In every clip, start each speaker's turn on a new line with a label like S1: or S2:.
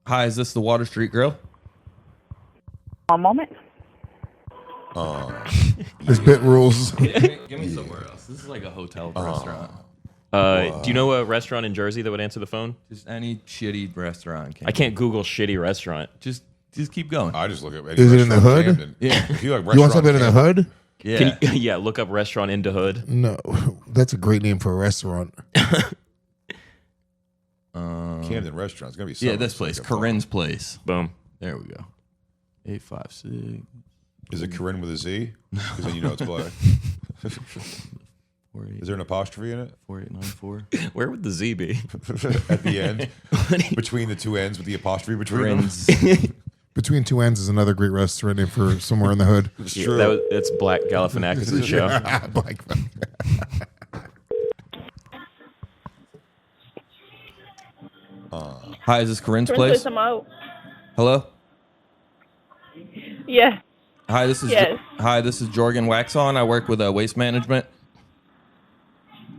S1: Hi, is this the Water Street Grill?
S2: One moment.
S3: There's bit rules.
S1: Give me somewhere else. This is like a hotel restaurant.
S4: Do you know a restaurant in Jersey that would answer the phone?
S1: Just any shitty restaurant.
S4: I can't Google shitty restaurant.
S1: Just keep going.
S5: I just look at
S3: Is it in the hood?
S5: Camden.
S1: Yeah.
S5: If you, like
S3: You want something in the hood?
S1: Yeah.
S4: Yeah, look up restaurant in the hood.
S3: No, that's a great name for a restaurant.
S5: Camden restaurant. It's gonna be
S1: Yeah,
S5: something.
S1: this place, Corinne's Place.
S4: Boom.
S1: There we go. 856.
S5: Is it Corinne with a Z? Because then you know it's black. Is there an apostrophe in it?
S1: 4894.
S4: Where would the Z be?
S5: At the end, between the two ends with the apostrophe between
S1: Corinne's.
S5: them.
S3: Between Two Ends is another great restaurant name for somewhere in the hood.
S5: It's
S4: Yeah,
S5: true.
S4: that's Black Galifianakis' show.
S3: Black.
S1: Hi, is this Corinne's
S2: Place
S1: Place?
S2: I'm out.
S1: Hello?
S2: Yeah.
S1: Hi, this is
S2: Yes.
S1: Hi, this is Jorgen Waxon. I work with Waste Management.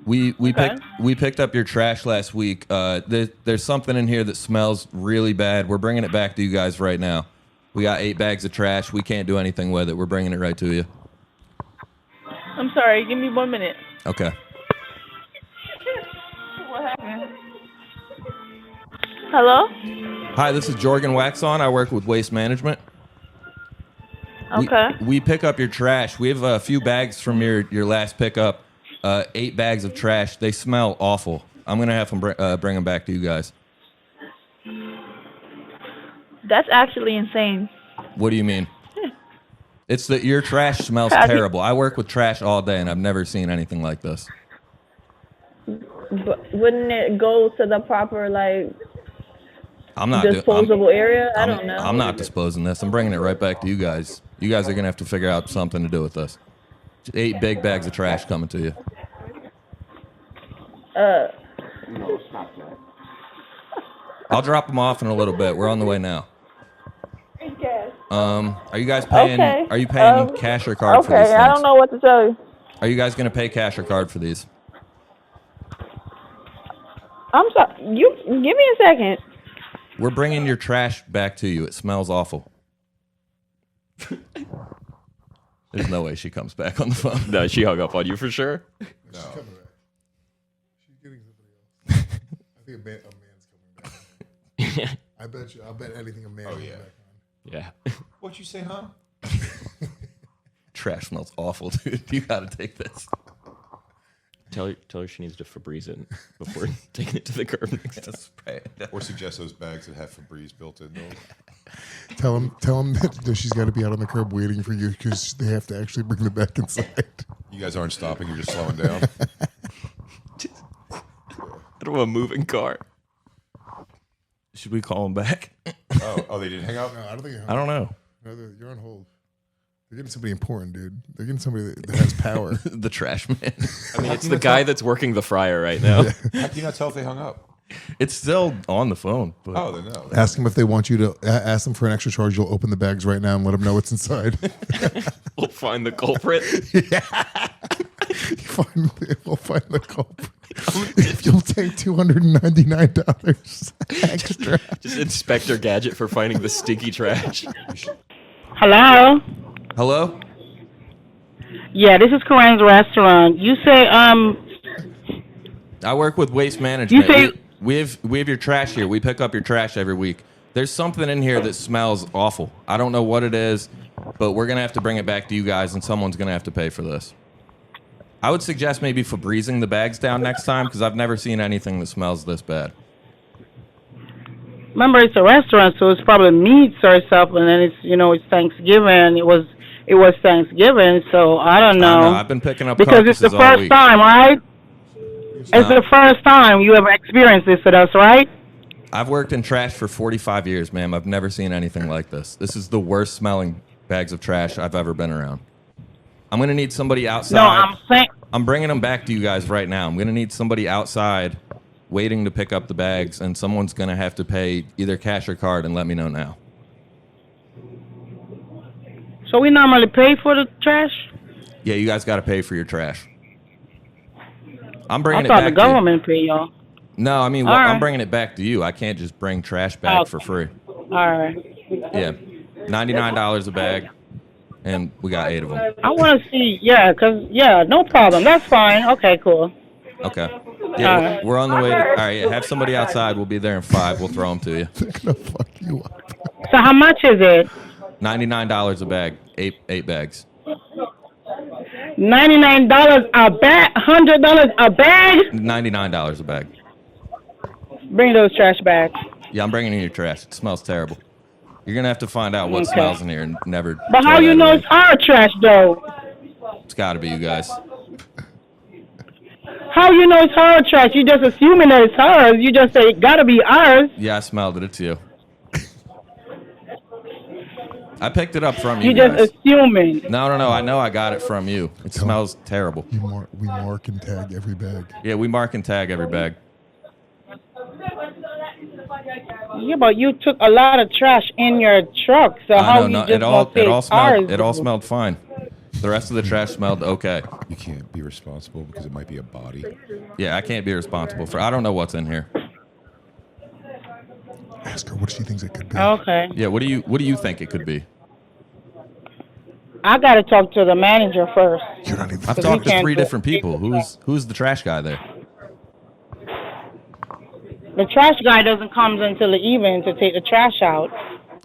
S1: We
S2: Okay.
S1: picked up your trash last week. There's something in here that smells really bad. We're bringing it back to you guys right now. We got 8 bags of trash. We can't do anything with it. We're bringing it right to you.
S2: I'm sorry. Give me 1 minute.
S1: Okay.
S2: What happened? Hello?
S1: Hi, this is Jorgen Waxon. I work with Waste Management.
S2: Okay.
S1: We pick up your trash. We have a few bags from your last pickup. 8 bags of trash. They smell awful. I'm gonna have them bring them back to you guys.
S2: That's actually insane.
S1: What do you mean? It's that your trash smells
S2: Have you-
S1: terrible. I work with trash all day, and I've never seen anything like this.
S2: But wouldn't it go to the proper, like,
S1: I'm not
S2: disposable area? I don't know.
S1: I'm not disposing this. I'm bringing it right back to you guys. You guys are gonna have to figure out something to do with this. 8 big bags of trash coming to you. I'll drop them off in a little bit. We're on the way now. Are you guys paying?
S2: Okay.
S1: Are you paying cash or card for these
S2: Okay,
S1: things?
S2: I don't know what to tell you.
S1: Are you guys gonna pay cash or card for these?
S2: I'm sorry. You give me a second.
S1: We're bringing your trash back to you. It smells awful. There's no way she comes back on the phone.
S4: No, she hung up on you for sure.
S3: She's coming back. She's getting somebody else. I think a man's coming back. I bet you. I'll bet anything a man.
S5: Oh,
S3: comes
S5: yeah.
S3: back on.
S4: Yeah.
S5: What'd you say, huh?
S1: Trash smells awful, dude. You gotta take this.
S4: Tell her she needs to Febreze it before taking it to the curb next time.
S1: Spray it.
S5: Or suggest those bags that have Febreze built in them.
S3: Tell him that she's got to be out on the curb waiting for you because they have to actually bring them back inside.
S5: You guys aren't stopping. You're just slowing down.
S4: I don't want a moving car.
S1: Should we call him back?
S5: Oh, they didn't hang out?
S3: No, I don't think.
S1: I don't know.
S3: No, you're on hold. They're getting somebody important, dude. They're getting somebody that has power.
S1: The trash man.
S4: I mean, it's the guy that's working the fryer right now.
S5: How can you not tell if they hung up?
S1: It's still on the phone. But
S5: Oh, they know.
S3: Ask them if they want you to ask them for an extra charge. You'll open the bags right now and let them know what's inside.
S4: We'll find the culprit.
S3: We'll find the culprit. If you'll take $299 extra.
S4: Just Inspector Gadget for finding the stinky trash.
S2: Hello?
S1: Hello?
S2: Yeah, this is Corinne's restaurant. You say,
S1: I work with Waste Management.
S2: You say-
S1: we have your trash here. We pick up your trash every week. There's something in here that smells awful. I don't know what it is, but we're gonna have to bring it back to you guys, and someone's gonna have to pay for this. I would suggest maybe Febrezing the bags down next time because I've never seen anything that smells this bad.
S2: remember it's a restaurant, so it's probably meats or something, and it's, it's Thanksgiving. It was Thanksgiving, so I don't know.
S1: I know. I've been picking up
S2: because it's the
S1: carcasses all
S2: first
S1: week.
S2: time, right? It's the first time you ever experienced this with us, right?
S1: I've worked in trash for 45 years, ma'am. I've never seen anything like this. This is the worst smelling bags of trash I've ever been around. I'm going to need somebody outside.
S2: No, I'm saying.
S1: I'm bringing them back to you guys right now. I'm going to need somebody outside waiting to pick up the bags, and someone's going to have to pay either cash or card, and let me know now.
S2: So we normally pay for the trash?
S1: Yeah, you guys got to pay for your trash. I'm bringing
S2: I
S1: it
S2: thought
S1: back
S2: the government pay y'all.
S1: to you. No, I mean,
S2: All
S1: I'm
S2: right.
S1: bringing it back to you. I can't just bring trash back
S2: Okay.
S1: for free.
S2: All right.
S1: Yeah, $99 a bag, and we got 8 of them.
S2: I want to see, no problem. That's fine. Okay, cool.
S1: Okay. Yeah, we're on the way. All right, yeah, have somebody outside. We'll be there in 5. We'll throw them to you.
S3: They're gonna fuck you up.
S2: So how much is it?
S1: $99 a bag, 8 bags.
S2: $99 a bag, $100 a bag.
S1: $99 a bag.
S2: Bring those trash bags.
S1: Yeah, I'm bringing in your trash. It smells terrible. You're gonna have to find out what
S2: Okay.
S1: smells in here and never.
S2: But
S1: throw
S2: how you
S1: that
S2: know
S1: away.
S2: it's our trash though?
S1: It's got to be you guys.
S2: How you know it's our trash? You just assuming that it's ours. You just say it gotta be ours.
S1: Yeah, I smelled it. It's you. I picked it up from you
S2: You
S1: guys.
S2: just assuming.
S1: No. I know I got it from you. It smells terrible.
S3: We mark and tag every bag.
S1: Yeah, we mark and tag every bag.
S2: Yeah, but you took a lot of trash in your truck, so
S1: I
S2: how
S1: know.
S2: you
S1: No,
S2: just
S1: it all
S2: gonna say it's ours?
S1: smelled fine. The rest of the trash smelled okay.
S5: You can't be responsible because it might be a body.
S1: Yeah, I can't be responsible for. I don't know what's in here.
S3: Ask her what she thinks it could be.
S2: Okay,
S1: Yeah, what do you think it could be?
S2: I gotta talk to the manager first.
S3: You're not even.
S1: I've
S2: we
S1: talked to
S2: can't
S1: 3
S2: do it.
S1: different people. Who's the trash guy there?
S2: The trash guy doesn't come until the evening to take the trash out.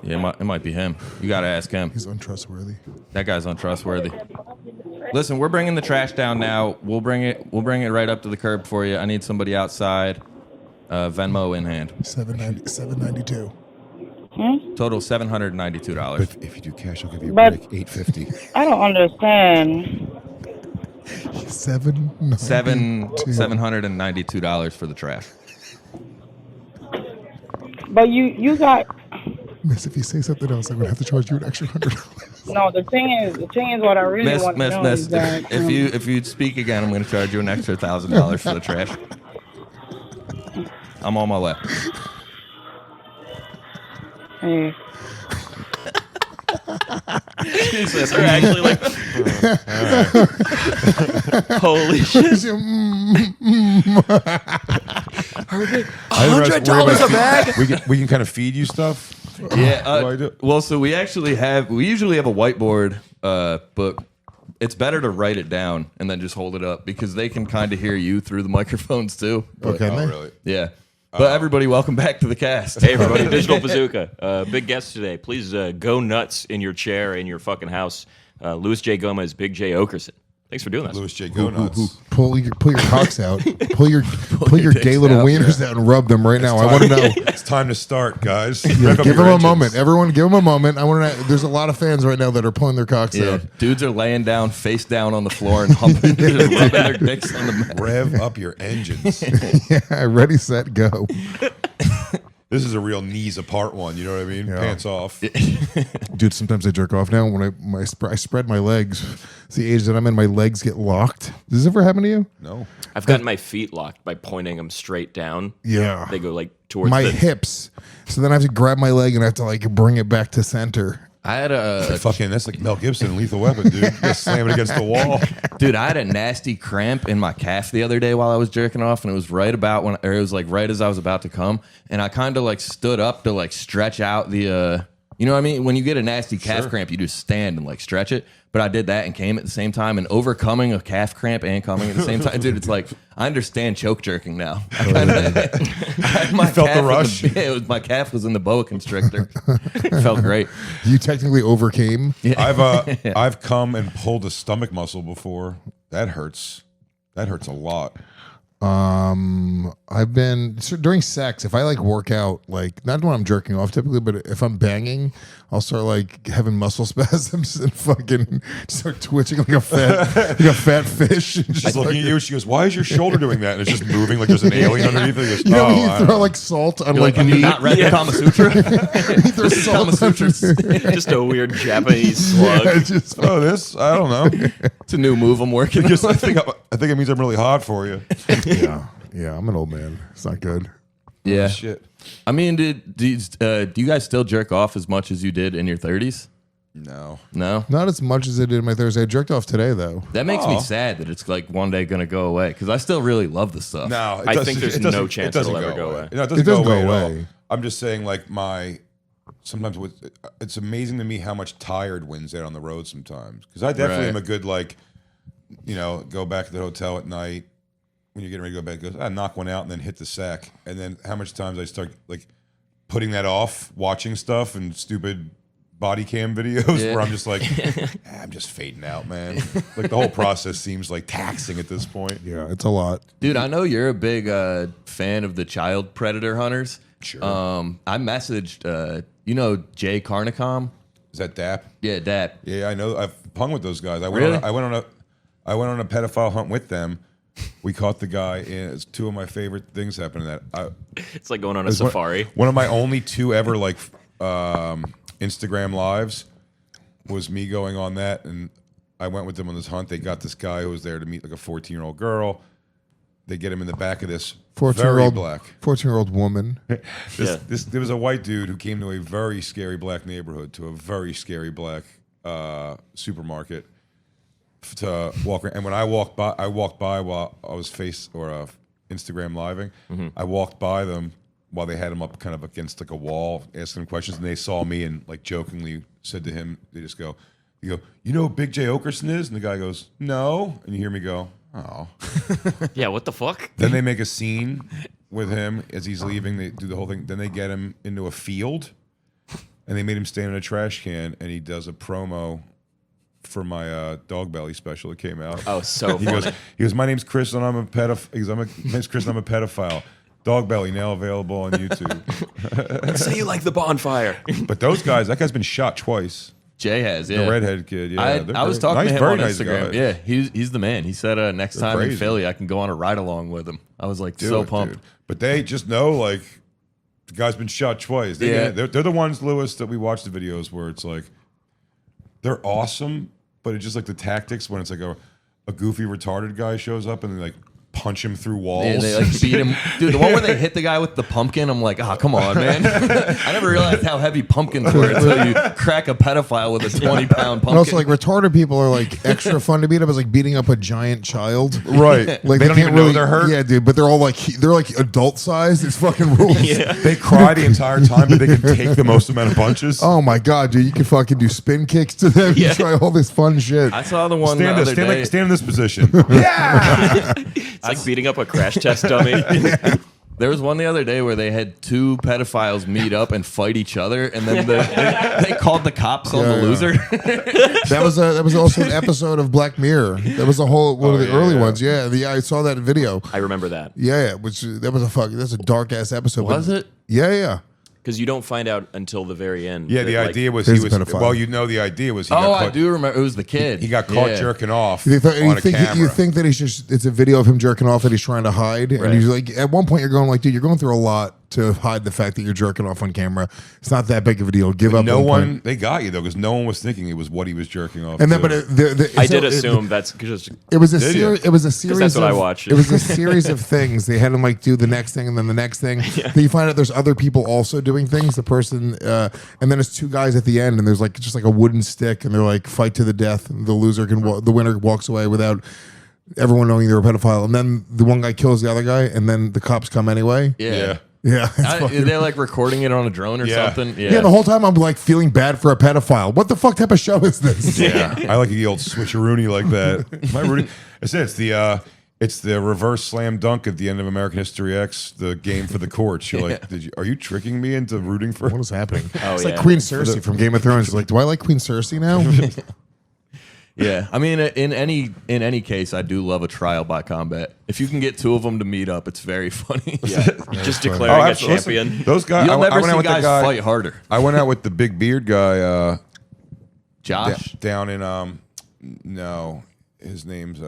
S1: Yeah, it might be him. You got to ask him.
S3: He's untrustworthy.
S1: That guy's untrustworthy. Listen, we're bringing the trash down now. We'll bring it right up to the curb for you. I need somebody outside. Venmo in hand.
S3: $792.
S1: Total $792.
S5: But if you do cash, I'll give you a
S2: But-
S5: break. $850.
S2: I don't understand.
S1: $792 for the trash.
S2: But you got
S3: Miss, if you say something else, I'm gonna have to charge you an extra $100.
S2: no. The thing is what I really
S1: Miss,
S2: want to know is that
S1: if you speak again, I'm going to charge you an extra $1,000 for the trash. I'm on my way.
S2: Hey,
S4: Jesus, they're actually like, holy shit.
S5: $100 a bag? We can kind of feed you stuff.
S1: Yeah.
S5: What do I do?
S1: Well, so we usually have a whiteboard, but it's better to write it down and then just hold it up because they can kind of hear you through the microphones too. But,
S3: Okay,
S5: Oh,
S3: man.
S5: really?
S1: Yeah. But everybody, welcome back to the cast.
S4: Hey, everybody, Digital Bazooka. Big guest today. Please go nuts in your chair, in your fucking house. Louis J. Gomez, Big J. Oakerson. Thanks for doing this.
S5: Louis J. Go nuts.
S3: Pull your cocks out. Pull your
S1: dicks
S3: gay little
S1: out,
S3: wieners out and rub them right now. I want to know.
S5: It's time to start, guys.
S3: Yeah,
S5: Rev up
S3: give
S5: your
S3: them a
S5: engines.
S3: moment. Everyone, give them a moment. I want to. There's a lot of fans right now that are pulling their cocks
S1: Yeah,
S3: out.
S1: dudes are laying down, face down on the floor and humping, just rubbing their dicks on the mat.
S5: Rev up your engines.
S3: Yeah, ready, set, go.
S5: This is a real knees apart one. You know what I mean?
S3: Yeah.
S5: Pants off.
S3: Dude, sometimes I jerk off now when I spread my legs. It's the age that I'm in. My legs get locked. Does this ever happen to you?
S5: No.
S4: I've gotten my feet locked by pointing them straight down.
S3: Yeah.
S4: They go like towards
S3: My
S4: the
S3: hips. So then I have to grab my leg and I have to like bring it back to center.
S1: I had
S5: That's like Mel Gibson in Lethal Weapon, dude. Just slam it against the wall.
S1: Dude, I had a nasty cramp in my calf the other day while I was jerking off, and it was right about when, or it was like right as I was about to come, and I kind of like stood up to like stretch out the, you know what I mean? When you get a nasty calf cramp, you just stand and like stretch it. But I did that and came at the same time, and overcoming a calf cramp and coming at the same time, dude. It's like I understand choke jerking now. I
S5: felt the rush?
S1: My calf was in the boa constrictor. It felt great.
S3: You technically overcame.
S5: I've come and pulled a stomach muscle before. That hurts. That hurts a lot.
S3: I've been during sex. If I like work out, like not when I'm jerking off typically, but if I'm banging, I'll start like having muscle spasms and fucking start twitching like a fat fish. And
S5: She's looking at you. She goes, "Why is your shoulder doing that?" And it's just moving like there's an alien underneath it. He goes,
S3: You know,
S5: "Oh,
S3: when
S5: I
S3: you
S5: don't
S3: throw
S5: know."
S3: like salt on
S1: You're like, have you not read the Kama Sutra?
S3: throw
S1: This is Kama
S3: salt on-
S1: Sutra.
S4: just a weird Japanese slug.
S3: Yeah, just
S5: Oh, this? I don't know.
S1: It's a new move I'm working on.
S5: Because I think it means I'm really hot for you.
S3: yeah, I'm an old man. It's not good.
S1: Yeah.
S5: Shit.
S1: I mean, do you guys still jerk off as much as you did in your 30s?
S5: No.
S1: No?
S3: Not as much as I did my Thursday. I jerked off today though.
S1: That makes me sad that it's like one day going to go away because I still really love the stuff.
S5: No,
S4: I think there's
S5: it
S4: no
S5: doesn't-
S4: chance
S5: it doesn't
S4: it'll ever go away.
S5: No, it
S3: It
S5: doesn't go
S3: doesn't go
S5: away. At all.
S3: away.
S5: I'm just saying, like sometimes it's amazing to me how much tired wins out on the road sometimes. Because I definitely am a good, like, go back to the hotel at night when you're getting ready to go to bed. Knock one out and then hit the sack. And then how much times I start, like, putting that off, watching stuff and stupid body cam videos where I'm just like, I'm just fading out, man. Like, the whole process seems like taxing at this point.
S3: Yeah, it's a lot.
S1: Dude, I know you're a big fan of the child predator hunters.
S5: Sure.
S1: I messaged, Jay Carnicom.
S5: Is that DAP?
S1: Yeah, Dap.
S5: Yeah, I know. I've hung with those guys. I went
S1: Really?
S5: I went on a pedophile hunt with them. We caught the guy, and it's two of my favorite things happened in that.
S4: It's like going on a safari.
S5: One of my only two ever like Instagram lives was me going on that, and I went with them on this hunt. They got this guy who was there to meet like a 14-year-old girl. They get him in the back of this
S3: 14-year-old woman.
S5: There was a white dude who came to a very scary black neighborhood, to a very scary black supermarket to walk around. And when I walked by while I was Instagram living. Mm-hmm. I walked by them while they had him up kind of against like a wall, asking him questions, and they saw me and like jokingly said to him, you go, you know who Big J Oakerson is? And the guy goes, no. And you hear me go, oh.
S4: Yeah, what the fuck?
S5: Then they make a scene with him as he's leaving. They do the whole thing. Then they get him into a field, and they made him stand in a trash can, and he does a promo for my Dog Belly special that came out.
S4: Oh, so
S5: he
S4: funny.
S5: goes, my name's Chris, and I'm a pedophile. My name's Chris, and I'm a pedophile. Dog Belly now available on YouTube.
S4: Say you like the bonfire.
S5: But those guys, that guy's been shot twice.
S1: Jay has, yeah.
S5: The redhead kid, yeah.
S1: I was talking to him
S5: very
S1: on
S5: nice
S1: Instagram.
S5: guy.
S1: Yeah, he's the man. He said next time in
S5: crazy.
S1: Philly, I can go on a ride along with him. I was like,
S5: Do
S1: so
S5: it,
S1: pumped.
S5: dude. But they just know, like, the guy's been shot twice. They're the ones, Lewis, that we watch the videos where it's like, they're awesome, but it's just like the tactics when it's like a goofy, retarded guy shows up and they like punch him through walls.
S1: Yeah, they like beat him. Dude, the one where they hit the guy with the pumpkin, I'm like, oh, come on, man. I never realized how heavy pumpkins were until you crack a pedophile with a 20-pound pumpkin.
S3: And also, like, retarded people are like extra fun to beat up. It's like beating up a giant child.
S5: Right.
S3: Like
S5: They don't
S3: can't
S5: even know they're hurt.
S3: Yeah, dude. But they're all like adult sized. It's fucking rules.
S4: Yeah.
S5: They cry the entire time, but they can take the most amount of punches.
S3: Oh my god, dude! You can fucking do spin kicks to them. You try all this fun shit.
S1: I saw the one the other day.
S5: Stand in this position. Yeah.
S4: It's like beating up a crash test dummy.
S1: There was one the other day where they had two pedophiles meet up and fight each other, and then they called the cops on the loser.
S3: That was also an episode of Black Mirror. That was a whole one of the early ones. Yeah, I saw that video.
S4: I remember that.
S3: Yeah, that's a dark ass episode.
S1: Was it?
S3: Yeah.
S4: Because you don't find out until the very end.
S5: Yeah,
S4: that,
S5: the
S4: like,
S5: idea was
S3: He's
S5: he
S3: a
S5: was.
S3: pedophile.
S5: Well, the idea was he got
S1: Oh,
S5: caught,
S1: I do remember. It was the kid.
S5: He got caught
S1: Yeah.
S5: jerking off
S3: You
S5: on a camera.
S3: you think that it's a video of him jerking off that he's trying to hide,
S4: Right.
S3: and he's like, at one point you're going like, dude, you're going through a lot to hide the fact that you're jerking off on camera. It's not that big of a deal. Give up.
S5: No
S3: one
S5: one,
S3: point.
S5: they got you though, because no one was thinking it was what he was jerking off.
S3: And then,
S5: to.
S3: but
S4: I did assume that's because
S3: it was a
S5: Did you?
S3: series. It was a series.
S4: that's what
S3: of,
S4: I watched.
S3: It was a series of things. They had him like do the next thing and then the next thing. Then you find out there's other people also doing things. The person, and then it's two guys at the end, and there's like just like a wooden stick, and they're like fight to the death. And the loser the winner walks away without everyone knowing they're a pedophile. And then the one guy kills the other guy, and then the cops come anyway.
S1: Yeah.
S3: Yeah, it's fucking-
S1: They're like recording it on a drone or
S5: Yeah.
S1: something.
S3: yeah. The whole time I'm like feeling bad for a pedophile. What the fuck type of show is this?
S5: Yeah, I like the old switcheroony like that. My Rudy, I said it's the reverse slam dunk at the end of American History X, the game for the courts. You're like, are you tricking me into rooting for?
S3: What is happening?
S4: Oh,
S3: It's like
S4: yeah.
S3: Queen Cersei from Game of Thrones. It's like, do I like Queen Cersei now?
S1: Yeah, I mean, in any case, I do love a trial by combat. If you can get two of them to meet up, it's very funny.
S4: Yeah, just declaring a
S5: absolutely.
S4: champion.
S5: Listen, those guys.
S1: You'll
S5: I
S1: never
S5: went out
S1: see
S5: with the
S1: guys
S5: guy.
S1: fight harder.
S5: I went out with the big beard guy.
S1: Josh,
S5: Down in no, his name's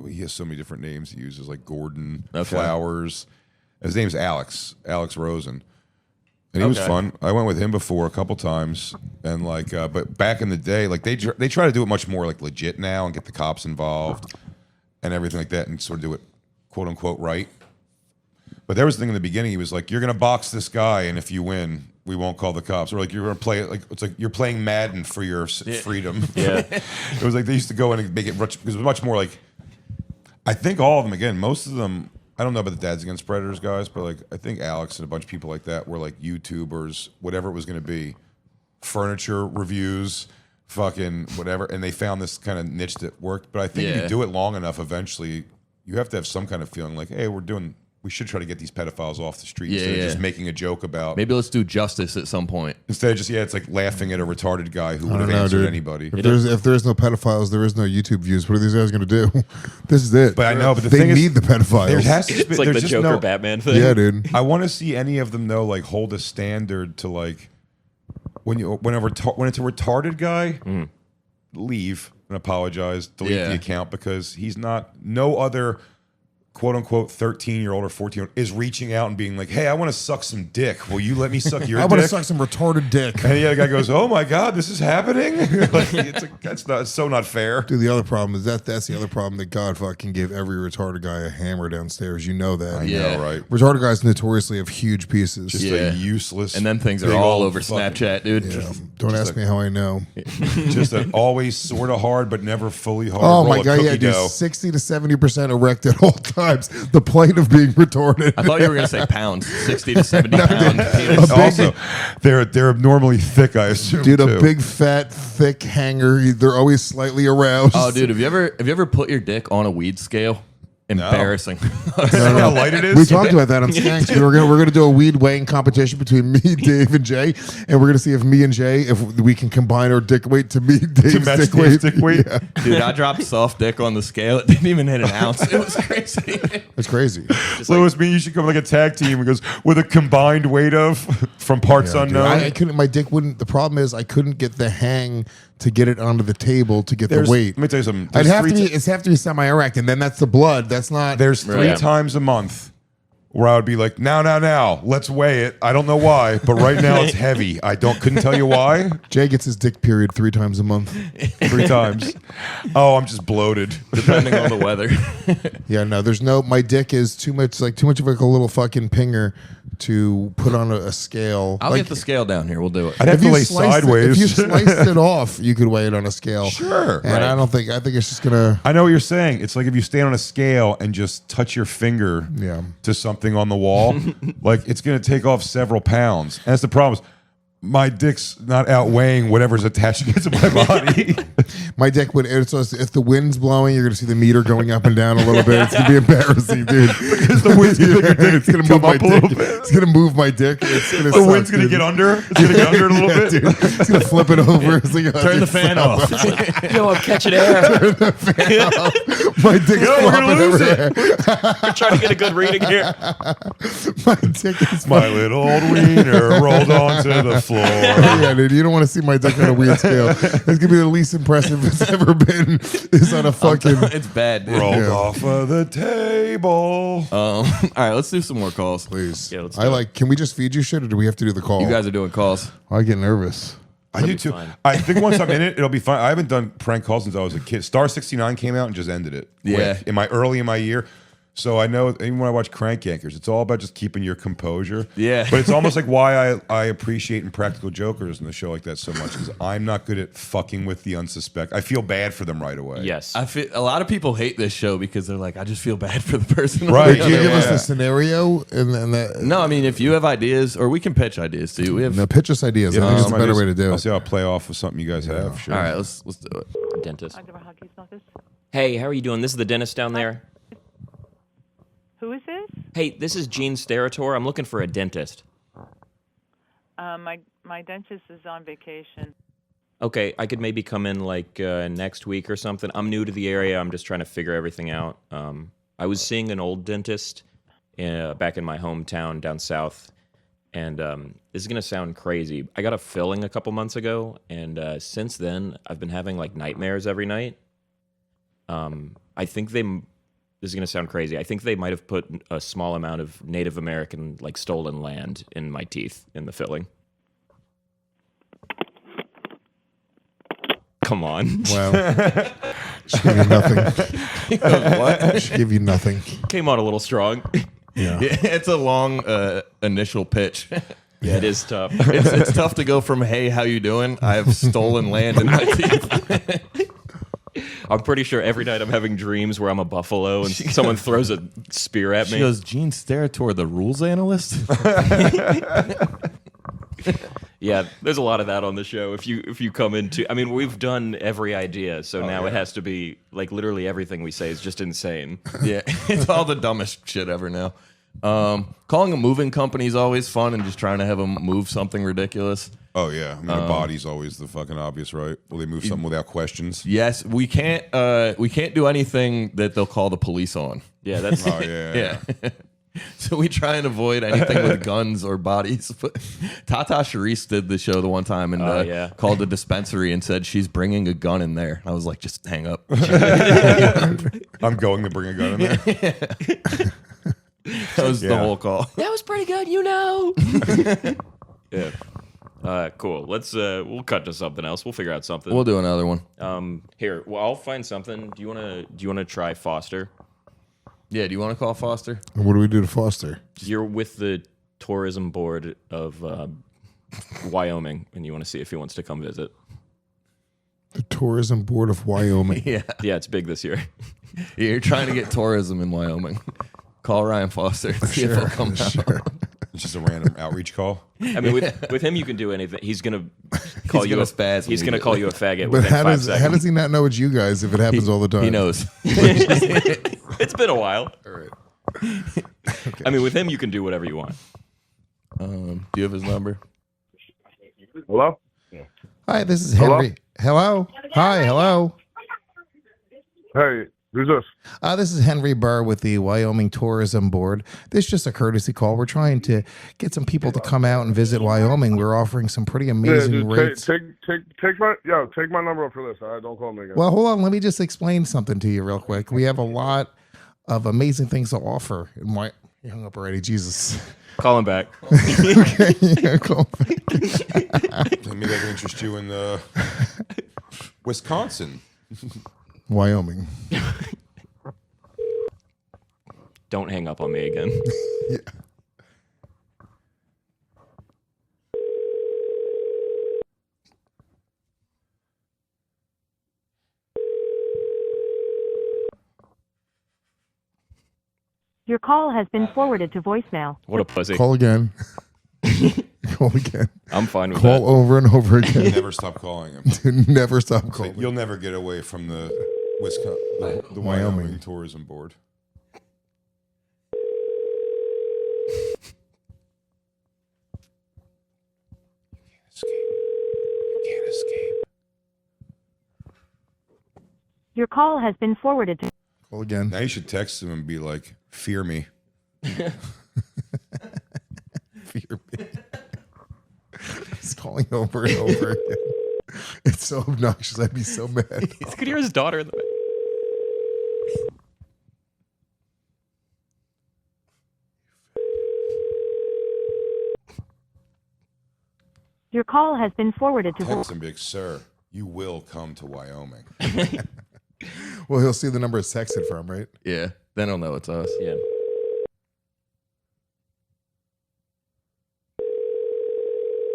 S5: he has so many different names he uses, like Gordon Flowers. His name's Alex Rosen, and he was
S4: Okay.
S5: fun. I went with him before a couple times, and like, but back in the day, like they try to do it much more like legit now and get the cops involved and everything like that, and sort of do it quote unquote right. But there was a thing in the beginning. He was like, "You're gonna box this guy, and if you win, we won't call the cops." Or like, "You're gonna play it like it's like you're playing Madden for your freedom."
S4: Yeah.
S5: It was like they used to go in and make it much because it was much more like. I think all of them again. Most of them. I don't know about the Dads Against Predators guys, but like I think Alex and a bunch of people like that were like YouTubers, whatever it was going to be, furniture reviews, fucking whatever, and they found this kind of niche that worked. But I think if you do it long enough, eventually you have to have some kind of feeling like, hey, we should try to get these pedophiles off the street instead of just making a joke about.
S1: Maybe let's do justice at some point.
S5: Instead of just it's like laughing at a retarded guy who would have answered anybody.
S3: If there's no pedophiles, there is no YouTube views. What are these guys going to do? This is it.
S5: But I know, but
S3: they need the pedophiles.
S5: There has to be,
S4: It's like the Joker Batman thing.
S3: Yeah, dude.
S5: I want to see any of them though, like hold a standard to like when it's a retarded guy, leave and apologize, delete the account because he's no other quote unquote 13-year-old or 14-year-old is reaching out and being like, hey, I want to suck some dick. Will you let me suck your dick?
S3: I want to suck some retarded dick.
S5: And the guy goes, oh my God, this is happening? It's so not fair.
S3: Dude, the other problem is that's the other problem that God fucking gave every retarded guy a hammer downstairs. You know that.
S5: I know, right?
S3: Retarded guys notoriously have huge pieces.
S5: Just a useless.
S1: And then things are all over Snapchat, dude.
S3: Yeah. Don't ask me how I know.
S5: Just an always sort of hard, but never fully hard.
S3: Oh my God, yeah, dude. 60 to 70% erect at all times. The plight of being retarded.
S1: I thought you were going to say pounds. 60 to 70 pounds.
S5: Also, they're abnormally thick, I assume.
S3: Dude,
S5: too.
S3: a big, fat, thick hanger. They're always slightly aroused.
S1: Oh, dude, have you ever put your dick on a weed scale? Embarrassing.
S5: How light it is.
S3: We talked about that on Skanks. We're gonna do a weed weighing competition between me, Dave, and Jay, and we're gonna see if me and Jay, if we can combine our dick weight to meet Dave's
S5: match
S3: dick
S5: Dave's
S3: weight.
S5: dick weight?
S3: Yeah.
S1: Dude, I dropped soft dick on the scale. It didn't even hit an ounce. It was crazy.
S3: It's crazy.
S5: Lewis, me, you should come like a tag team. It goes with a combined weight of from parts
S3: Yeah, dude.
S5: unknown.
S3: I couldn't. My dick wouldn't. The problem is I couldn't get the hang to get it onto the table to get the weight.
S5: Let me tell you something.
S3: It'd have to be semi-erect, and then that's the blood. That's not.
S5: There's 3 times a month where I would be like, now, let's weigh it. I don't know why, but right now it's heavy. Couldn't tell you why.
S3: Jay gets his dick period 3 times a month.
S5: 3 times. Oh, I'm just bloated.
S1: Depending on the weather.
S3: Yeah, no, there's no. My dick is too much of like a little fucking pinger to put on a scale.
S1: I'll get the scale down here. We'll do it.
S5: I'd have to lay sideways.
S3: If you sliced it off, you could weigh it on a scale.
S5: Sure.
S3: And I think it's just gonna.
S5: I know what you're saying. It's like if you stand on a scale and just touch your finger to something on the wall, like it's going to take off several pounds. And that's the problem. My dick's not outweighing whatever's attaching it to my body.
S3: My dick would. If the wind's blowing, you're going to see the meter going up and down a little bit. It's going to be embarrassing, dude.
S5: Because the wind's going
S3: to move my
S5: up a little
S3: dick.
S5: bit.
S3: It's going to move my dick.
S5: The wind's going to get under. It's going to get under a little bit.
S3: Dude. It's going to flip it over.
S1: Turn the fan off.
S4: Yo, I'm catching air.
S3: My dick's flopping over there.
S4: We're trying to get a good reading here.
S3: My dick is
S5: My little old wiener rolled onto the floor.
S3: Yeah, dude, you don't want to see my dick on a weird scale. It's gonna be the least impressive it's ever been. Is on a fucking.
S1: It's bad, dude.
S5: Rolled off of the table.
S1: All right, let's do some more calls.
S3: Please.
S4: Yeah, let's do
S3: Can we just feed you shit, or do we have to do the call?
S1: You guys are doing calls.
S3: I get nervous.
S5: I do too. I think once I'm in it, it'll be fun. I haven't done prank calls since I was a kid. Star 69 came out and just ended it.
S1: Yeah.
S5: Quick. Early in my year. So I know even when I watch Crank Yankers, it's all about just keeping your composure.
S1: Yeah.
S5: But it's almost like why I appreciate Impractical Jokers in the show like that so much because I'm not good at fucking with the unsuspect. I feel bad for them right away.
S4: Yes.
S1: I feel a lot of people hate this show because they're like, I just feel bad for the person.
S5: Right.
S3: Can you give us the scenario and that?
S1: No, I mean, if you have ideas, or we can pitch ideas too. We have.
S3: No, pitch us ideas. I think it's a better way to do
S5: I'll
S3: it.
S5: see how I'll play off with something you guys have. Sure.
S1: All right, let's do it.
S4: Dentist. Hey, how are you doing? This is the dentist down there.
S6: Who is this?
S4: Hey, this is Gene Sterator. I'm looking for a dentist.
S6: My dentist is on vacation.
S4: Okay, I could maybe come in like next week or something. I'm new to the area. I'm just trying to figure everything out. I was seeing an old dentist back in my hometown down south, and this is going to sound crazy. I got a filling a couple months ago, and since then, I've been having like nightmares every night. I think this is going to sound crazy. I think they might have put a small amount of Native American, like, stolen land in my teeth in the filling. Come on.
S3: Wow. Should give you nothing.
S1: What?
S3: Should give you nothing.
S4: Came on a little strong.
S3: Yeah.
S1: It's a long initial pitch.
S4: Yeah, it is tough.
S1: It's tough to go from, hey, how you doing? I have stolen land in my teeth.
S4: I'm pretty sure every night I'm having dreams where I'm a buffalo and someone throws a spear at me.
S1: She goes, Gene Steratore, the rules analyst?
S4: Yeah, there's a lot of that on the show. If you come into, I mean, we've done every idea, so now it has to be like literally everything we say is just insane.
S1: Yeah, it's all the dumbest shit ever now. Calling a moving company is always fun and just trying to have them move something ridiculous.
S5: Oh yeah, I mean the body's always the fucking obvious, right? Will they move something without questions?
S1: Yes, we can't do anything that they'll call the police on.
S4: Yeah, that's
S5: Oh yeah.
S1: Yeah. So we try and avoid anything with guns or bodies. But Tata Sharice did the show the one time and called the dispensary and said she's bringing a gun in there. I was like, just hang up.
S5: I'm going to bring a gun in there.
S1: That was the
S5: Yeah.
S1: whole call.
S4: that was pretty good, Yeah. Cool. Let's we'll cut to something else. We'll figure out something.
S1: We'll do another one.
S4: Here, well, I'll find something. Do you wanna try Foster?
S1: Yeah, do you want to call Foster?
S3: And what do we do to Foster?
S4: You're with the tourism board of Wyoming, and you want to see if he wants to come visit.
S3: The Tourism Board of Wyoming.
S1: Yeah.
S4: Yeah, it's big this year.
S1: You're trying to get tourism in Wyoming. Call Ryan Foster. See if he'll come out.
S5: It's just a random outreach call.
S4: I mean, with him, you can do anything. He's gonna call you
S1: gonna
S4: a
S1: spaz
S4: He's gonna call you a faggot
S3: But
S4: within
S3: how
S4: 5
S3: does
S4: seconds.
S3: how does he not know it's you guys if it happens all the time?
S1: He knows.
S4: It's been a while.
S3: All right.
S4: I mean, with him, you can do whatever you want.
S1: Do you have his number?
S7: Hello?
S3: Hi, this is Henry. Hello. Hi. Hello.
S7: Hey, who's this?
S3: This is Henry Burr with the Wyoming Tourism Board. This is just a courtesy call. We're trying to get some people to come out and visit Wyoming. We're offering some pretty amazing rates.
S7: Take my number up for this. All right, don't call me again.
S3: Well, hold on. Let me just explain something to you real quick. We have a lot of amazing things to offer. And why he hung up already? Jesus.
S4: Call him back.
S3: Okay, yeah, call back.
S5: Maybe I can interest you in Wisconsin.
S3: Wyoming.
S4: Don't hang up on me again.
S3: Yeah.
S8: Your call has been forwarded to voicemail.
S4: What a pussy.
S3: Call again. Call again.
S4: I'm fine with
S3: Call
S4: that.
S3: over and over again.
S5: Never stop calling him.
S3: Never stop calling.
S5: You'll never get away from the Wyoming
S3: Wyoming.
S5: Tourism Board. You can't escape.
S8: Your call has been forwarded to.
S3: Call again.
S5: Now you should text him and be like, "Fear me."
S3: Fear me. He's calling over and over again. It's so obnoxious. I'd be so mad.
S4: You could hear his daughter in the
S8: Your call has been forwarded to.
S5: Text him, big sir. You will come to Wyoming.
S3: Well, he'll see the number it's texted from, right?
S1: Yeah. Then he'll know it's us.
S4: Yeah.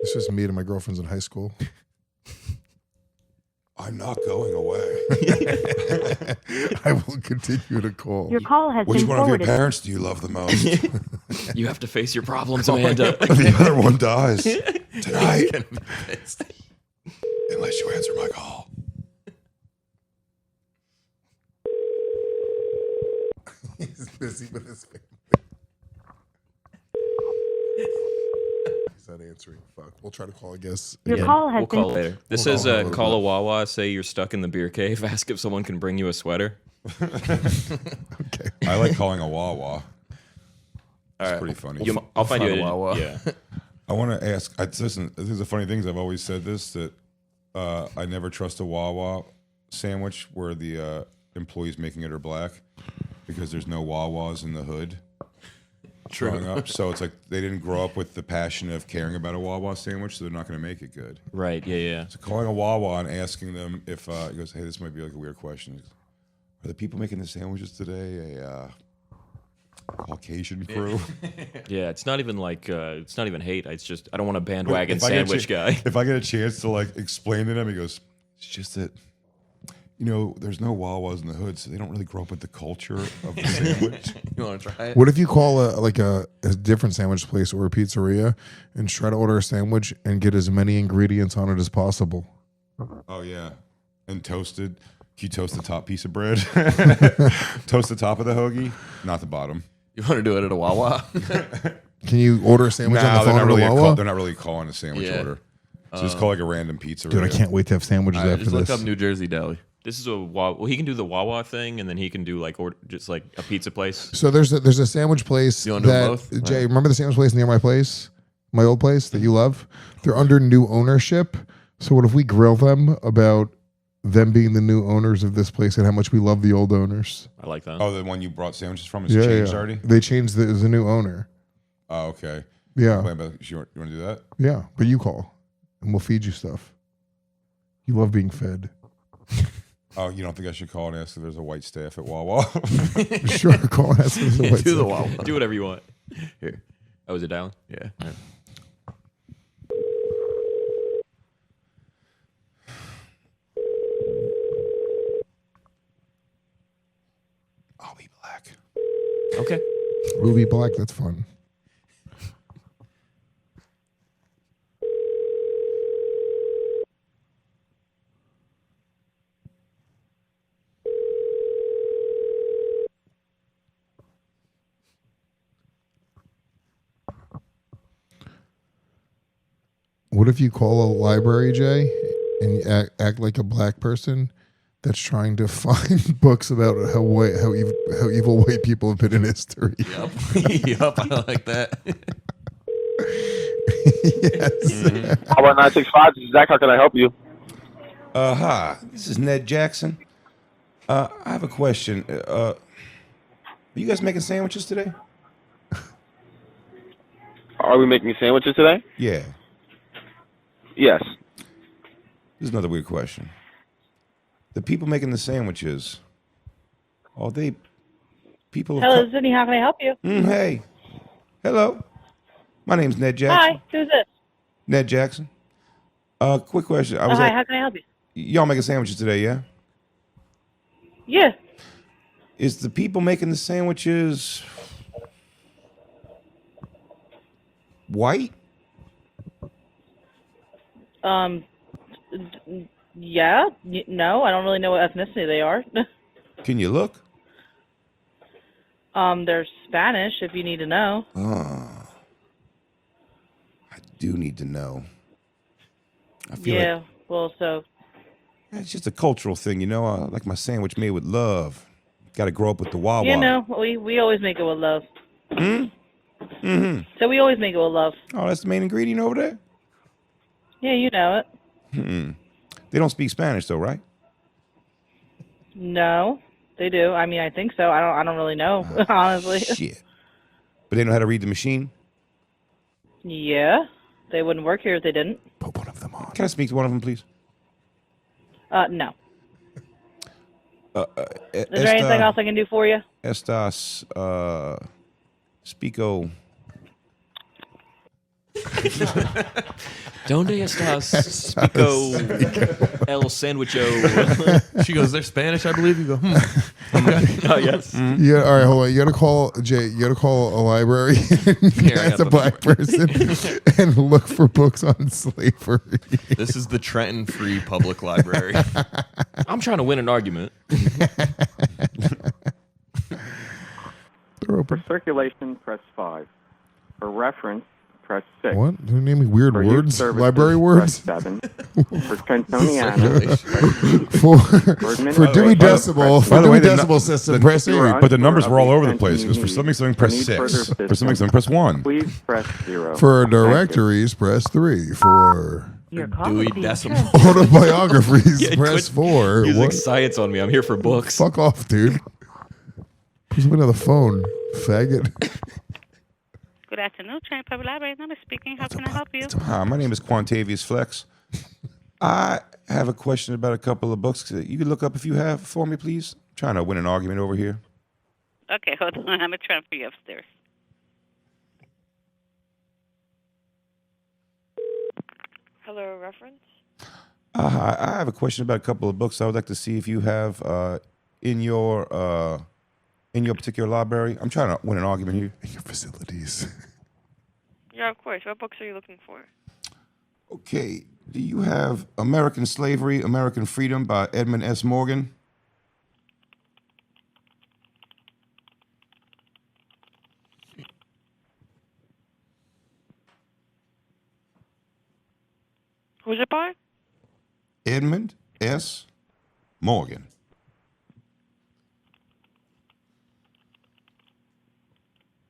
S3: It's just me and my girlfriend's in high school.
S5: I'm not going away.
S3: I will continue to call.
S8: Your call has
S5: Which
S8: been
S5: one of your
S8: forwarded.
S5: parents do you love the most?
S4: You have to face your problems, Amanda.
S5: The other one dies tonight. Unless you answer my call.
S3: He's busy with his family. He's not answering. Fuck. We'll try to call, I guess.
S8: Your
S3: again.
S8: call has
S4: We'll
S8: been.
S4: call later. This
S3: We'll
S4: is
S3: call in a little
S4: call a
S3: bit.
S4: Wawa. Say you're stuck in the beer cave. Ask if someone can bring you a sweater.
S3: Okay.
S5: I like calling a Wawa. It's pretty funny.
S4: I'll find you
S1: find a
S4: a
S1: Wawa.
S4: Yeah.
S5: I want to ask. Listen, this is the funny things. I've always said this that I never trust a Wawa sandwich where the employee's making it or black because there's no Wawas in the hood. Growing up, so it's like they didn't grow up with the passion of caring about a Wawa sandwich, so they're not going to make it good.
S4: Right. Yeah. Yeah.
S5: So calling a Wawa and asking them if he goes, "Hey, this might be like a weird question. Are the people making the sandwiches today a Caucasian crew?"
S4: Yeah. It's not even like it's not even hate. It's just I don't want a bandwagon
S5: If I get a
S4: sandwich
S5: cha-
S4: guy.
S5: If I get a chance to like explain to them, he goes, "It's just that there's no Wawas in the hood, so they don't really grow up with the culture of the sandwich.
S1: You want to try it?
S3: What if you call a different sandwich place or a pizzeria and try to order a sandwich and get as many ingredients on it as possible?
S5: Oh yeah, and toasted. Can you toast the top piece of bread? Toast the top of the hoagie, not the bottom.
S1: You want to do it at a Wawa?
S3: Can you order a sandwich on the phone at a Wawa?
S5: They're not really calling a sandwich
S1: Yeah.
S5: order. So just call like a random pizza.
S3: Dude, I can't wait to have sandwiches after
S1: just look
S3: this.
S1: up New Jersey Deli.
S4: This is a Wawa. Well, he can do the Wawa thing, and then he can do just like a pizza place.
S3: So there's a sandwich place
S1: You wanna do
S3: that
S1: both?
S3: Jay, remember the sandwich place near my place, my old place that you love? They're under new ownership. So what if we grill them about them being the new owners of this place and how much we love the old owners?
S4: I like that.
S5: Oh, the one you brought sandwiches from is changed already?
S3: They changed. There's a new owner.
S5: Oh, okay.
S3: Yeah,
S5: You want to do that?
S3: yeah. But you call, and we'll feed you stuff. You love being fed.
S5: Oh, you don't think I should call and ask if there's a white staff at Wawa?
S3: Sure, call and ask if there's a white
S1: Do the
S3: stuff.
S1: Wawa.
S4: Do whatever you want. Here. Oh, is it dialing?
S1: Yeah.
S5: I'll be black.
S4: Okay.
S3: Ruby Black. That's fun. What if you call a library, Jay, and you act like a black person that's trying to find books about how evil white people have been in history?
S1: Yup. Yup. I like that.
S3: Yes.
S7: How about 965? This is Zach. How can I help you?
S5: Hi, this is Ned Jackson. I have a question. Are you guys making sandwiches today?
S7: Are we making sandwiches today?
S5: Yeah.
S7: Yes.
S5: This is another weird question. The people making the sandwiches, are they people of
S9: Hello, Sydney. How can I help you?
S5: Hey. Hello. My name's Ned Jackson.
S9: Hi. Who's this?
S5: Ned Jackson. Quick question.
S9: Hi. How can I help you?
S5: Y'all making sandwiches today, yeah?
S9: Yeah.
S5: Is the people making the sandwiches white?
S9: Yeah. No, I don't really know what ethnicity they are.
S5: Can you look?
S9: They're Spanish. If you need to know.
S5: I do need to know. I feel
S9: Yeah.
S5: like
S9: Well, so
S5: it's just a cultural thing, you know. I like my sandwich made with love. Got to grow up with the Wawa.
S9: you know, we always make it with love.
S5: Mm-hmm.
S9: So we always make it with love.
S5: Oh, that's the main ingredient over there?
S9: Yeah, you know it.
S5: They don't speak Spanish though, right?
S9: No, they do. I mean, I think so. I don't really know, honestly.
S5: Shit. But they know how to read the machine?
S9: Yeah, they wouldn't work here if they didn't.
S3: Put one of them on.
S5: Can I speak to one of them, please?
S9: No. Is there anything else I can do for you?
S5: Estas, Spico.
S4: Donde estás? Spico el sandwicho.
S1: She goes, they're Spanish, I believe. You go,
S4: Oh, yes.
S3: Yeah, all right, hold on. You gotta call Jay. You gotta call a library
S1: Here, I
S3: as
S1: got
S3: a
S1: the
S3: black person and look for books on slavery.
S1: This is the Trenton Free Public Library.
S4: I'm trying to win an argument.
S3: They're open.
S10: For circulation, press 5. For reference, press 6.
S3: What? They're naming weird
S10: For youth
S3: words?
S10: services,
S3: Library words?
S10: Press 7. For Trentoniana,
S3: For Dewey Decimal, for
S5: By the way,
S3: Dewey
S5: the
S3: Decimal System, press 8.
S5: But the numbers were all over the place. Because for something, press 6. For something, press 1.
S10: please press 0.
S3: For
S10: Thank you.
S3: directories, press 3. For
S8: Your call
S1: Dewey
S8: is being
S1: Decimal.
S8: transferred.
S3: autobiographies,
S4: Yeah,
S3: press
S4: quit
S3: 4.
S4: Using
S3: What?
S4: science on me. I'm here for books.
S3: Fuck off, dude. Put something on the phone, faggot.
S11: Good afternoon, Trent Public Library. I'm speaking. How can I help you?
S5: Hi, my name is Quantavious Flex. I have a question about a couple of books. You could look up if you have for me, please. I'm trying to win an argument over here.
S11: Okay, hold on. I'm going to transfer you upstairs. Hello, reference?
S5: I have a question about a couple of books I would like to see if you have in your particular library. I'm trying to win an argument here.
S3: In your facilities.
S12: Yeah, of course. What books are you looking for?
S5: Okay. Do you have American Slavery, American Freedom by Edmund S. Morgan?
S12: Who's it by?
S5: Edmund S. Morgan.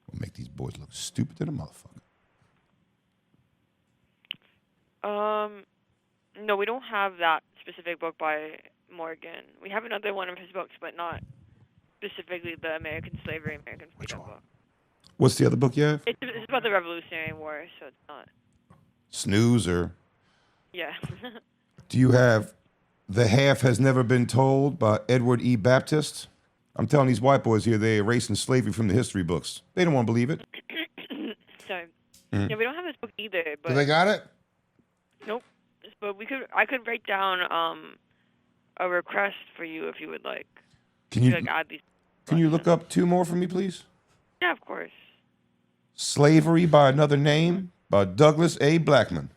S5: We'll make these boys look stupid to the motherfucker.
S12: No, we don't have that specific book by Morgan. We have another one of his books, but not specifically the American Slavery, American Freedom book.
S5: What's the other book you have?
S12: It's about the Revolutionary War, so it's not.
S5: Snooze or...
S12: Yeah.
S5: Do you have The Half Has Never Been Told by Edward E. Baptist? I'm telling these white boys here, they're erasing slavery from the history books. They don't want to believe it.
S12: Sorry.
S5: Mhm.
S12: Yeah, we don't have this book either. But
S3: Do they got it?
S12: Nope. But I could write down a request for you if you would like.
S5: Can you
S12: add these?
S5: Can you look up 2 more for me, please?
S12: Yeah, of course.
S5: Slavery by Another Name by Douglas A. Blackman.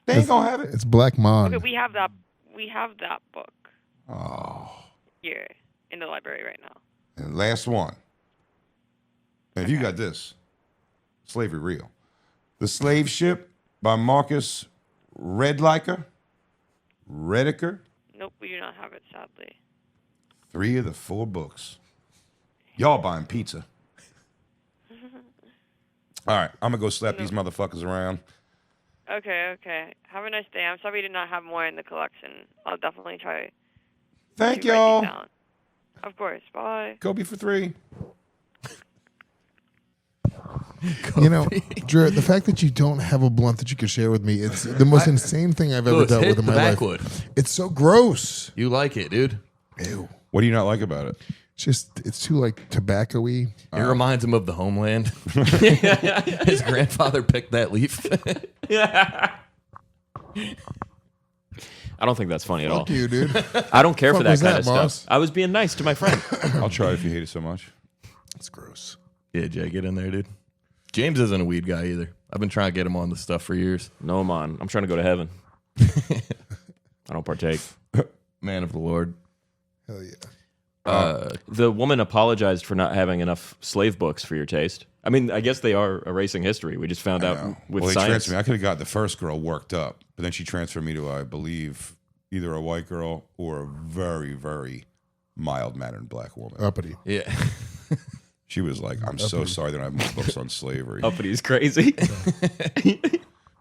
S5: They ain't gonna have it.
S3: It's Black Mon.
S12: Okay, we have that. We have that book
S5: Oh.
S12: here in the library right now.
S5: And last one. And if you got this, Slavery Real. The Slave Ship by Marcus Rediker.
S12: Nope, we do not have it, sadly.
S5: 3 of the 4 books. Y'all buying pizza. All right, I'm gonna go slap these motherfuckers around.
S12: Okay. Have a nice day. I'm sorry we did not have more in the collection. I'll definitely try.
S5: Thank
S12: to write
S5: y'all.
S12: these down. Of course. Bye.
S5: Kobe for 3.
S3: You know, Drew, the fact that you don't have a blunt that you can share with me, it's the most insane thing I've ever dealt with in my life. It's so gross.
S1: You like it, dude.
S3: Ew.
S5: What do you not like about it?
S3: It's too like tobacco-y.
S1: It reminds him of the homeland. His grandfather picked that leaf.
S4: I don't think that's funny at all.
S3: Fuck you, dude.
S4: I don't care for
S3: Fuck
S4: that
S3: was
S4: kind
S3: that,
S4: of
S3: boss?
S4: stuff. I was being nice to my friend.
S5: I'll try if you hate it so much.
S3: It's gross.
S1: Yeah, Jay, get in there, dude. James isn't a weed guy either. I've been trying to get him on this stuff for years.
S4: No, man. I'm trying to go to heaven. I don't partake.
S1: Man of the Lord.
S3: Hell yeah.
S4: The woman apologized for not having enough slave books for your taste. I mean, I guess they are erasing history. We just found out with
S5: Well, they
S4: science.
S5: transferred me. I could have got the first girl worked up, but then she transferred me to, I believe, either a white girl or a very, very mild-mannered black woman.
S3: Uppity.
S1: Yeah.
S5: She was like, I'm so sorry that I have more books on slavery.
S4: Uppity is crazy.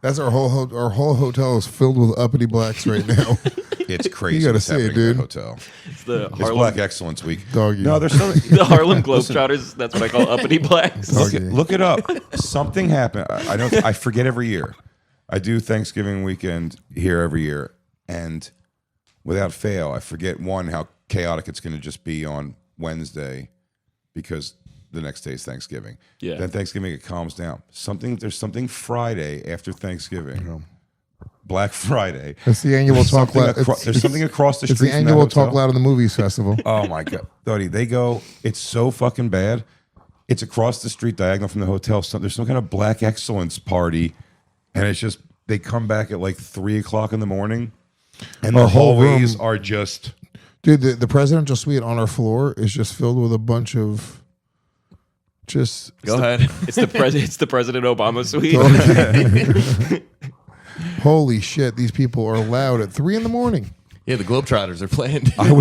S3: That's our whole hotel is filled with uppity blacks right now.
S5: It's crazy.
S3: You gotta
S5: what's
S3: say it,
S5: happening in that
S3: dude.
S5: hotel.
S4: It's the
S5: It's
S4: Harlem,
S5: Black Excellence Week.
S3: Doggy.
S5: No, there's some,
S4: the Harlem Globetrotters. That's what I call uppity blacks.
S5: Look it up. Something happened. I don't. I forget every year. I do Thanksgiving weekend here every year, and without fail, I forget how chaotic it's going to just be on Wednesday, because the next day is Thanksgiving.
S4: Yeah.
S5: Then Thanksgiving it calms down. There's something Friday after Thanksgiving. Black Friday.
S3: It's the annual talk loud.
S5: There's something across the street.
S3: It's the
S5: from that
S3: annual talk
S5: hotel.
S3: loud in the movies festival.
S5: Oh my god, Dodie, they go. It's so fucking bad. It's across the street, diagonal from the hotel. There's some kind of Black Excellence party, and it's just they come back at like 3:00 in the morning, and
S3: Our
S5: the
S3: whole
S5: hallways
S3: room-
S5: are just.
S3: Dude, the presidential suite on our floor is just filled with a bunch of just.
S1: Go ahead.
S4: It's the President Obama suite.
S3: Holy shit! These people are loud at 3 a.m.
S1: Yeah, the Globetrotters are playing.
S5: I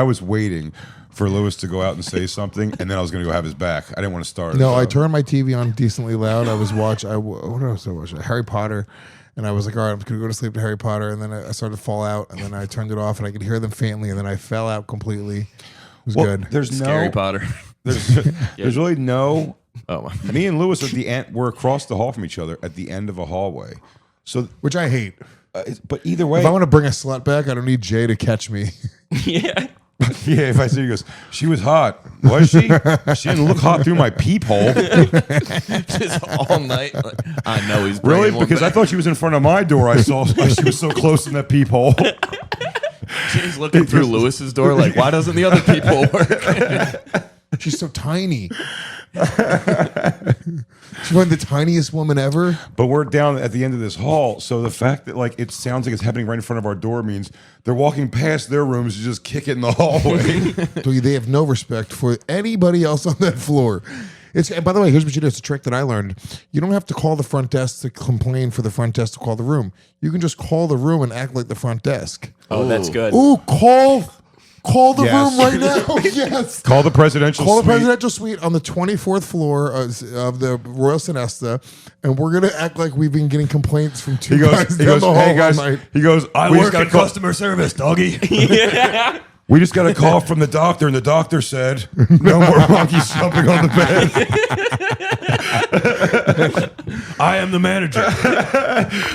S5: was waiting for Lewis to go out and say something, and then I was going to go have his back. I didn't want to start.
S3: No, I turned my TV on decently loud. I was what else I watching? Harry Potter, and I was like, all right, I'm going to go to sleep to Harry Potter, and then I started to fall out, and then I turned it off, and I could hear them faintly, and then I fell out completely. It was good.
S5: There's
S1: Scary Potter.
S5: There's really no.
S1: Oh my.
S5: Me and Lewis at the end. We're across the hall from each other at the end of a hallway. So,
S3: which I hate.
S5: But either way,
S3: if I want to bring a slut back, I don't need Jay to catch me.
S4: Yeah.
S5: Yeah, if I see you, he goes, she was hot. Was she? She didn't look hot through my peephole.
S1: Just all night. Like, I know he's
S5: Really?
S1: bringing one
S5: Because I
S1: back.
S5: thought she was in front of my door. I saw she was so close in that peephole.
S1: She's looking through Lewis's door like, why doesn't the other people work?
S3: She's so tiny. She's one of the tiniest woman ever.
S5: But we're down at the end of this hall, so the fact that like it sounds like it's happening right in front of our door means they're walking past their rooms to just kick it in the hallway.
S3: So they have no respect for anybody else on that floor. And by the way, here's what you do. It's a trick that I learned. You don't have to call the front desk to complain for the front desk to call the room. You can just call the room and act like the front desk.
S4: Oh, that's good.
S3: Ooh, call the
S5: Yes.
S3: room right now. Yes.
S5: Call the presidential
S3: Call the
S5: suite.
S3: presidential suite on the 24th floor of the Royal Sonesta, and we're gonna act like we've been getting complaints from two guys down the hall
S5: hey
S3: all
S5: guys.
S3: night.
S5: He goes,
S1: I
S5: "We just
S1: work
S5: got
S1: in
S5: a call-
S1: customer service, doggy.
S5: We just got a call from the doctor, and the doctor said, no more monkeys jumping on the bed.
S1: I am the manager.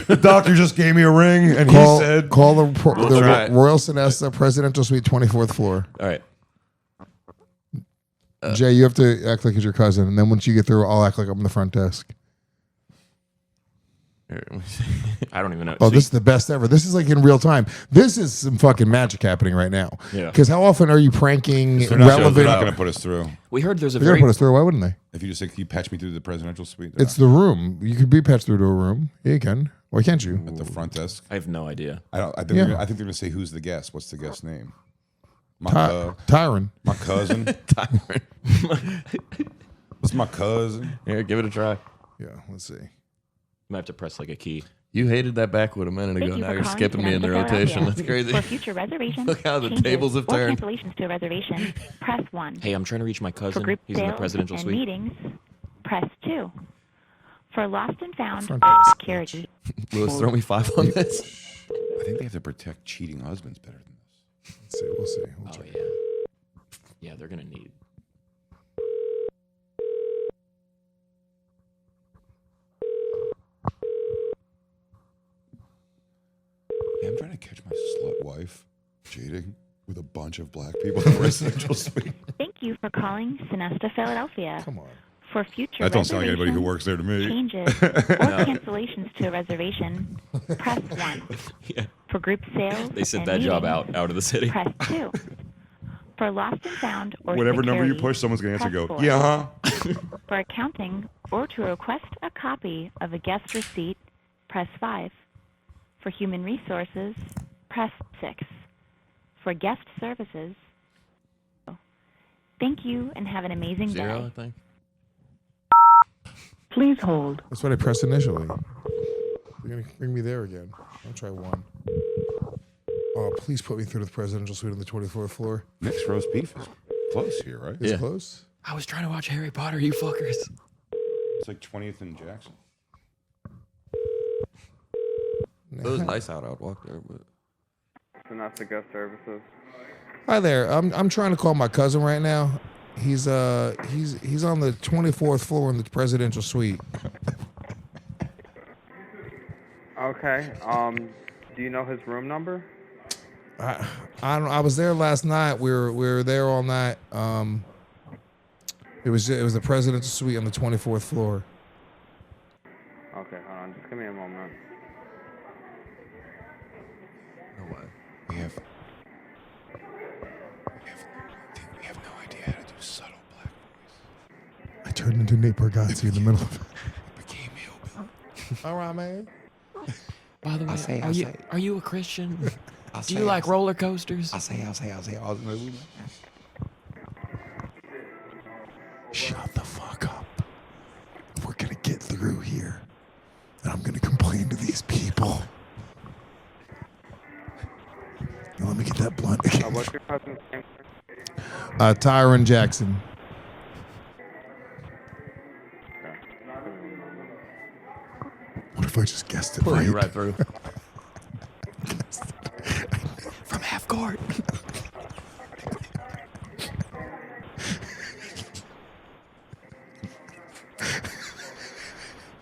S5: The doctor just gave me a ring, and he said,
S3: Call the
S1: try it.
S3: Royal Sonesta Presidential Suite, 24th floor.
S4: All right.
S3: Jay, you have to act like it's your cousin, and then once you get through, I'll act like I'm the front desk.
S4: I don't even know.
S3: Oh,
S4: See,
S3: this is the best ever. This is like in real time. This is some fucking magic happening right now.
S4: Yeah.
S3: Because how often are you pranking
S5: they're not
S3: relevant?
S5: going to put us through.
S4: we heard there's a
S3: They're gonna
S4: very
S3: put us through. Why wouldn't they?
S5: If you just say, can you patch me through the presidential suite?
S3: It's the room. You could be patched through to a room. Yeah, you can. Why can't you?
S5: at the front desk.
S4: I have no idea.
S5: I think
S3: Yeah.
S5: they're going to say, who's the guest? What's the guest's name? My,
S3: Tyron.
S5: my cousin. What's my cousin?
S1: Here, give it a try.
S3: Yeah, let's see.
S4: Might have to press like a key.
S1: You hated that backwood a minute ago.
S8: Thank you
S1: Now
S8: for
S1: you're
S8: calling
S1: skipping me in the
S8: Sonesta
S1: rotation.
S8: Philadelphia.
S1: That's crazy.
S8: For future reservations,
S1: Look how the
S8: changes,
S1: tables have
S8: or
S1: turned.
S8: cancellations to a reservation, press 1.
S4: Hey, I'm trying to reach my
S8: For
S4: cousin.
S8: group
S4: He's in the
S8: sales
S4: presidential
S8: and
S4: suite.
S8: meetings, press 2. For lost and found
S3: Front
S8: or
S3: desk.
S8: security,
S1: Lewis, throw me 5 on this.
S5: I think they have to protect cheating husbands better than this.
S3: Let's see. We'll see. We'll
S4: Oh
S3: check.
S4: yeah. Yeah, they're gonna need.
S5: Hey, I'm trying to catch my slut wife cheating with a bunch of black people in the residential suite.
S8: thank you for calling Sonesta Philadelphia.
S3: Come on.
S8: For future
S5: That don't sound like anybody who works there to me.
S8: changes, or cancellations to a reservation, press 1.
S4: Yeah.
S8: For group sales
S4: They sent
S8: and
S4: that job
S8: meetings,
S4: out of the city.
S8: press 2. For lost and found or
S5: Whatever number you
S8: security,
S5: push, someone's going to answer
S8: press
S5: go,
S8: 4.
S5: yeah, huh?
S8: For accounting or to request a copy of a guest receipt, press 5. For human resources, press 6. For guest services, thank you and have an amazing
S1: 0, I
S8: day.
S1: think.
S8: Please hold.
S3: That's what I pressed initially. They're going to bring me there again. I'll try 1. Oh, please put me through to the presidential suite on the 24th floor.
S5: Mixed roast beef is close here, right?
S3: It's
S1: Yeah.
S3: close.
S4: I was trying to watch Harry Potter, you fuckers.
S5: It's like 20th and Jackson.
S1: If it was nice out, I would walk there. But
S10: Sonesta Guest Services.
S3: Hi there. I'm trying to call my cousin right now. He's on the 24th floor in the presidential suite.
S10: Okay. Do you know his room number?
S3: I don't. I was there last night. We were there all night. It was the presidential suite on the 24th floor.
S10: Okay, hold on. Just give me a moment.
S1: no way.
S5: We have no idea how to do subtle black voice.
S3: I turned into Nate Bargatze in the middle of it.
S5: Became hillbilly.
S3: All right, man.
S4: By the way, are you a Christian?
S13: I
S4: Do you like roller coasters?
S13: I say.
S3: Shut the fuck up. We're gonna get through here, and I'm gonna complain to these people. Now let me get that blunt again.
S10: What's your cousin's name?
S3: Tyron Jackson. What if I just guessed it
S1: Pull
S3: right?
S1: you right through.
S4: From half court.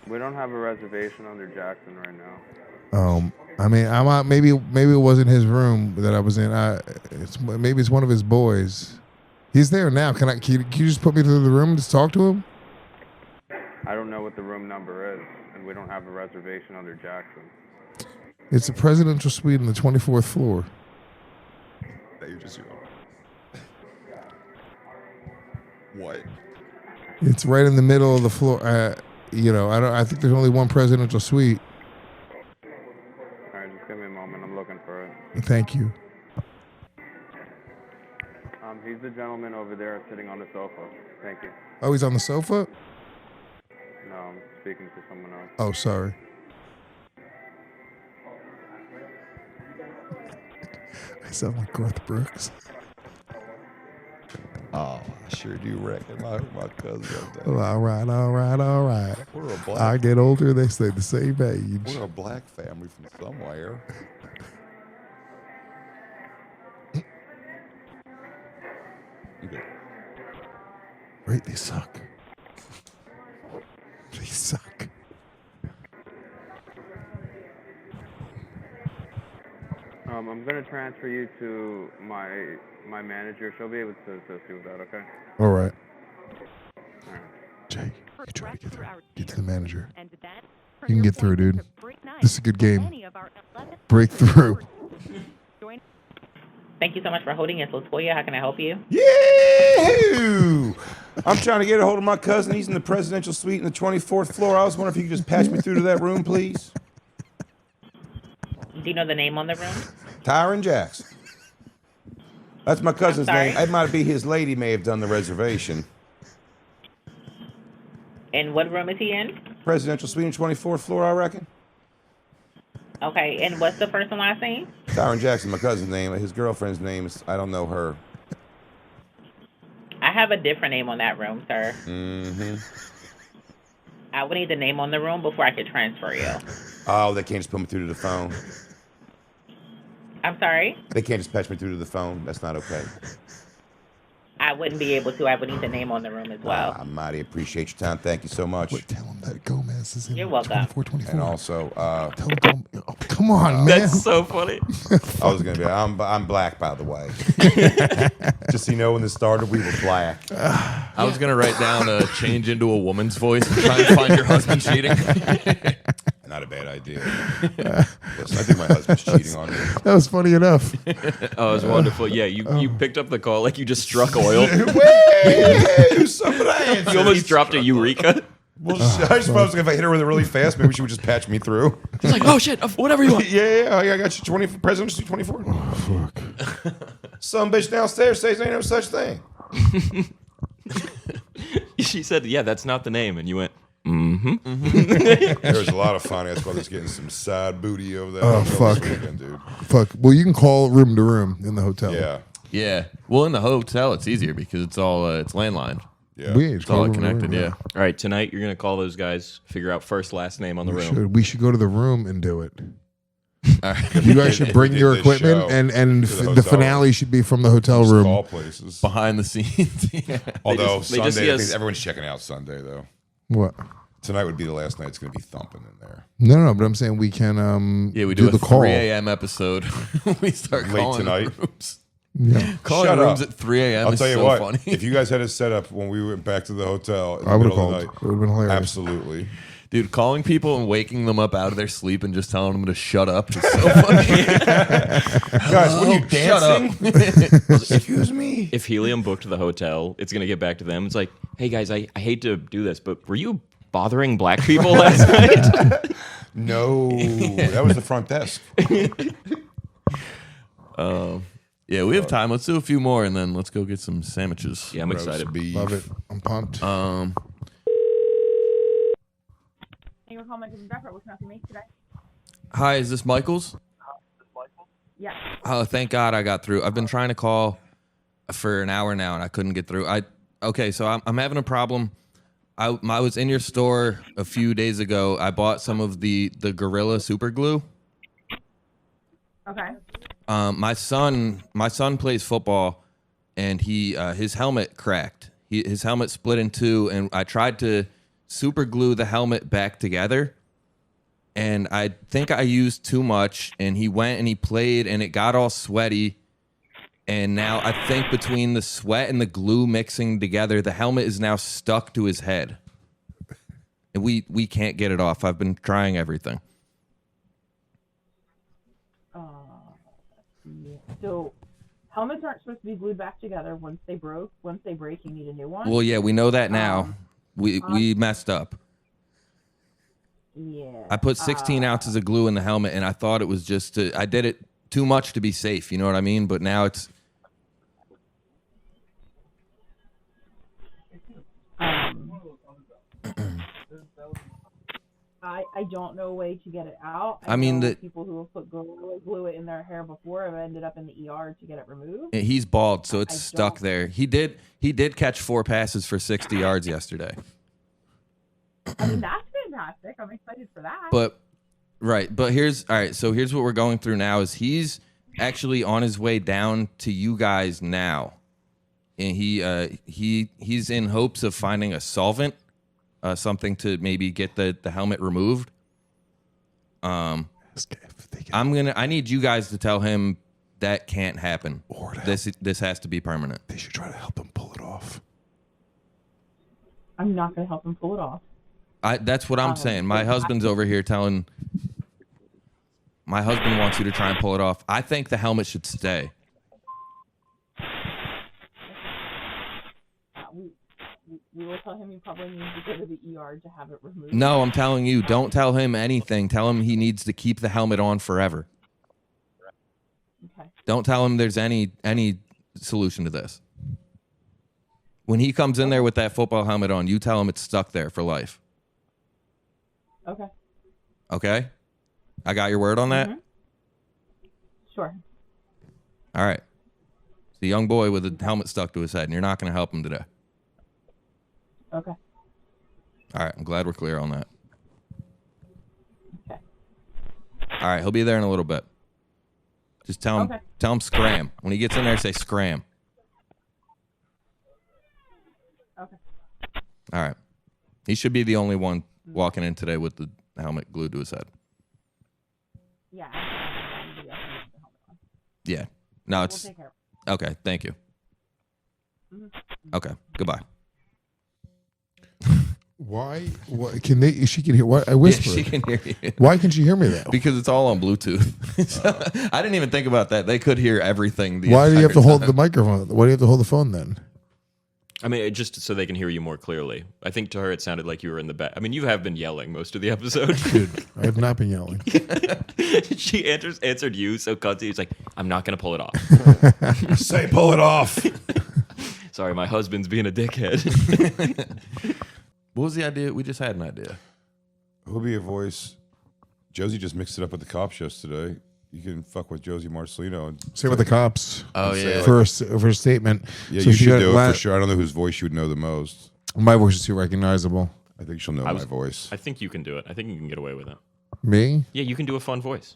S10: We don't have a reservation under Jackson right now.
S3: I mean, maybe it wasn't his room that I was in. Maybe it's one of his boys. He's there now. Can you just put me to the room and just talk to him?
S10: I don't know what the room number is, and we don't have a reservation under Jackson.
S3: It's a presidential suite on the 24th floor.
S5: That you're just what?
S3: It's right in the middle of the floor. I think there's only one presidential suite.
S10: All right, just give me a moment. I'm looking for it.
S3: Thank you.
S10: He's the gentleman over there sitting on the sofa. Thank you.
S3: Oh, he's on the sofa?
S10: No, I'm speaking to someone else.
S3: Oh, sorry. I sound like Garth Brooks.
S5: Oh, I sure do reckon my cousin.
S3: Well, all right.
S5: We're a black.
S3: I get older, they stay the same age.
S5: We're a black family from somewhere.
S3: Right, they suck. They suck.
S10: I'm going to transfer you to my manager. She'll be able to assist you with that, okay?
S3: All right. Jay, you try to get to the manager. You can get through, dude. This is a good game. Break through.
S9: Thank you so much for holding us, Latoya. How can I help you?
S5: Yeah! I'm trying to get a hold of my cousin. He's in the presidential suite in the 24th floor. I was wondering if you could just patch me through to that room, please.
S9: Do you know the name on the room?
S5: Tyron Jackson. That's my cousin's name. It might be his lady may have done the reservation.
S9: And what room is he in?
S5: Presidential suite in 24th floor, I reckon.
S9: Okay, and what's the first and last name?
S5: Tyron Jackson, my cousin's name. His girlfriend's name is, I don't know her.
S9: I have a different name on that room, sir.
S5: Mm-hmm.
S9: I would need the name on the room before I could transfer you.
S5: Oh, they can't just put me through to the phone.
S9: I'm sorry?
S5: They can't just patch me through to the phone. That's not okay.
S9: I wouldn't be able to. I would need the name on the room as well.
S5: I mighty appreciate your time. Thank you so much.
S3: Wait, tell him that Gomez is in
S9: You're welcome.
S3: 24.
S5: And also,
S3: tell him come on, man.
S4: That's so funny.
S5: I was gonna be. I'm black, by the way. Just so you know, when this started, we were black.
S1: I was gonna write down a change into a woman's voice and try and find your husband cheating.
S5: Not a bad idea. Listen, I think my husband's cheating on me.
S3: That was funny enough.
S4: Oh, it was wonderful. Yeah, you picked up the call like you just struck oil.
S5: Hey, somebody!
S4: You almost dropped a eureka.
S5: Well, I suppose if I hit her with it really fast, maybe she would just patch me through.
S4: He's like, oh shit, whatever you want.
S5: Yeah, I got you 20 presidential 24.
S3: Oh, fuck.
S5: Some bitch downstairs says ain't no such thing.
S4: She said, yeah, that's not the name. And you went, mm-hmm.
S5: There was a lot of finance brothers getting some side booty over there.
S3: Oh, fuck.
S5: Weekend, dude.
S3: Fuck. Well, you can call room to room in the hotel.
S5: Yeah.
S1: Yeah. Well, in the hotel, it's easier because it's all it's landline.
S5: Yeah.
S1: It's all connected. Yeah.
S4: All right, tonight you're gonna call those guys, figure out first last name on the room.
S3: We should go to the room and do it.
S1: All right.
S3: You guys should bring your equipment, and the finale should be from the hotel room.
S5: All places
S1: behind the scenes. Yeah.
S5: Although
S4: they just
S5: Sunday,
S4: see us-
S5: everyone's checking out Sunday though.
S3: What?
S5: Tonight would be the last night. It's going to be thumping in there.
S3: No, but I'm saying we can.
S1: Yeah, we do
S3: the
S1: a
S3: call.
S1: 3 a.m. episode. We start
S5: Late
S1: calling
S5: tonight.
S1: rooms.
S3: Yeah.
S1: Calling
S5: Shut
S1: rooms
S5: up.
S1: at 3 a.m.
S5: I'll
S1: is
S5: tell you
S1: so
S5: what.
S1: funny.
S5: If you guys had it set up when we went back to the hotel in
S3: I
S5: the
S3: would have
S5: middle of
S3: called.
S5: the night,
S3: It would have been hilarious.
S5: absolutely.
S1: Dude, calling people and waking them up out of their sleep and just telling them to shut up is so funny.
S5: Guys, what are you
S1: Shut up.
S5: dancing? Excuse me.
S4: If Helium booked the hotel, it's gonna get back to them. It's like, hey guys, I hate to do this, but were you bothering black people last night?
S5: No, that was the front desk.
S1: Yeah, we have time. Let's do a few more and then let's go get some sandwiches.
S4: Yeah, I'm excited.
S5: Beef.
S3: Love it. I'm pumped.
S1: Hi, is this Michael's?
S9: Yeah.
S1: Oh, thank God I got through. I've been trying to call for an hour now and I couldn't get through. Okay, so I'm having a problem. I was in your store a few days ago. I bought some of the Gorilla Super Glue.
S9: Okay.
S1: My son plays football, and his helmet cracked. His helmet split in two, and I tried to super glue the helmet back together, and I think I used too much. And he went and he played, and it got all sweaty, And now I think between the sweat and the glue mixing together, the helmet is now stuck to his head. And we can't get it off. I've been trying everything.
S13: Yeah. So helmets aren't supposed to be glued back together once they broke. Once they break, you need a new one.
S1: Well, yeah, we know that now. We messed up.
S13: Yeah.
S1: I put 16 ounces of glue in the helmet, and I thought it was just I did it too much to be safe. You know what I mean? But now it's.
S13: I don't know a way to get it out.
S1: I mean,
S13: know people who have put glue it in their hair before have ended up in the ER to get it removed.
S1: He's bald, so it's stuck there. He did catch 4 passes for 60 yards yesterday.
S13: I mean, that's fantastic. I'm excited for that.
S1: But so here's what we're going through now is he's actually on his way down to you guys now. And he's in hopes of finding a solvent, something to maybe get the helmet removed. I need you guys to tell him that can't happen. This has to be permanent.
S3: They should try to help him pull it off.
S13: I'm not going to help him pull it off.
S1: That's what I'm saying. My husband's over here telling. My husband wants you to try and pull it off. I think the helmet should stay.
S13: We will tell him he probably needs to go to the ER to have it removed.
S1: No, I'm telling you, don't tell him anything. Tell him he needs to keep the helmet on forever.
S13: Okay.
S1: Don't tell him there's any solution to this. When he comes in there with that football helmet on, you tell him it's stuck there for life.
S13: Okay.
S1: Okay? I got your word on that?
S13: Mm-hmm. Sure.
S1: All right. It's a young boy with a helmet stuck to his head, and you're not going to help him today.
S13: Okay.
S1: All right. I'm glad we're clear on that.
S13: Okay.
S1: All right. He'll be there in a little bit. Just tell him scram. When he gets in there, say scram.
S13: Okay.
S1: All right. He should be the only one walking in today with the helmet glued to his head.
S13: Yeah.
S1: Yeah. No,
S13: We'll
S1: it's
S13: take care of
S1: okay. Thank you.
S13: Mm-hmm.
S1: Okay. Goodbye.
S3: Why? What can they? She can hear. What I whisper.
S1: Yeah, she can hear you.
S3: Why can she hear me though?
S1: Because it's all on Bluetooth. I didn't even think about that. They could hear everything.
S3: Why do you have to hold
S1: time.
S3: the microphone? Why do you have to hold the phone then?
S4: I mean, just so they can hear you more clearly. I think to her it sounded like you were in the back. I mean, you have been yelling most of the episode.
S3: Dude, I have not been yelling.
S4: She answered you so cutty. He's like, I'm not going to pull it off.
S5: Say pull it off.
S4: Sorry, my husband's being a dickhead.
S1: What was the idea? We just had an idea.
S5: Who'll be a voice? Josie just mixed it up with the cops yesterday. You can fuck with Josie Marcelino. And
S3: Say with the cops.
S1: Oh, yeah.
S3: For a statement.
S5: Yeah,
S3: So
S5: you
S3: she
S5: should
S3: got
S5: do it for sure. I don't know whose voice you would know the most.
S3: My voice is too recognizable.
S5: I think she'll know my voice.
S4: I think you can do it. I think you can get away with it.
S3: Me?
S4: Yeah, you can do a fun voice.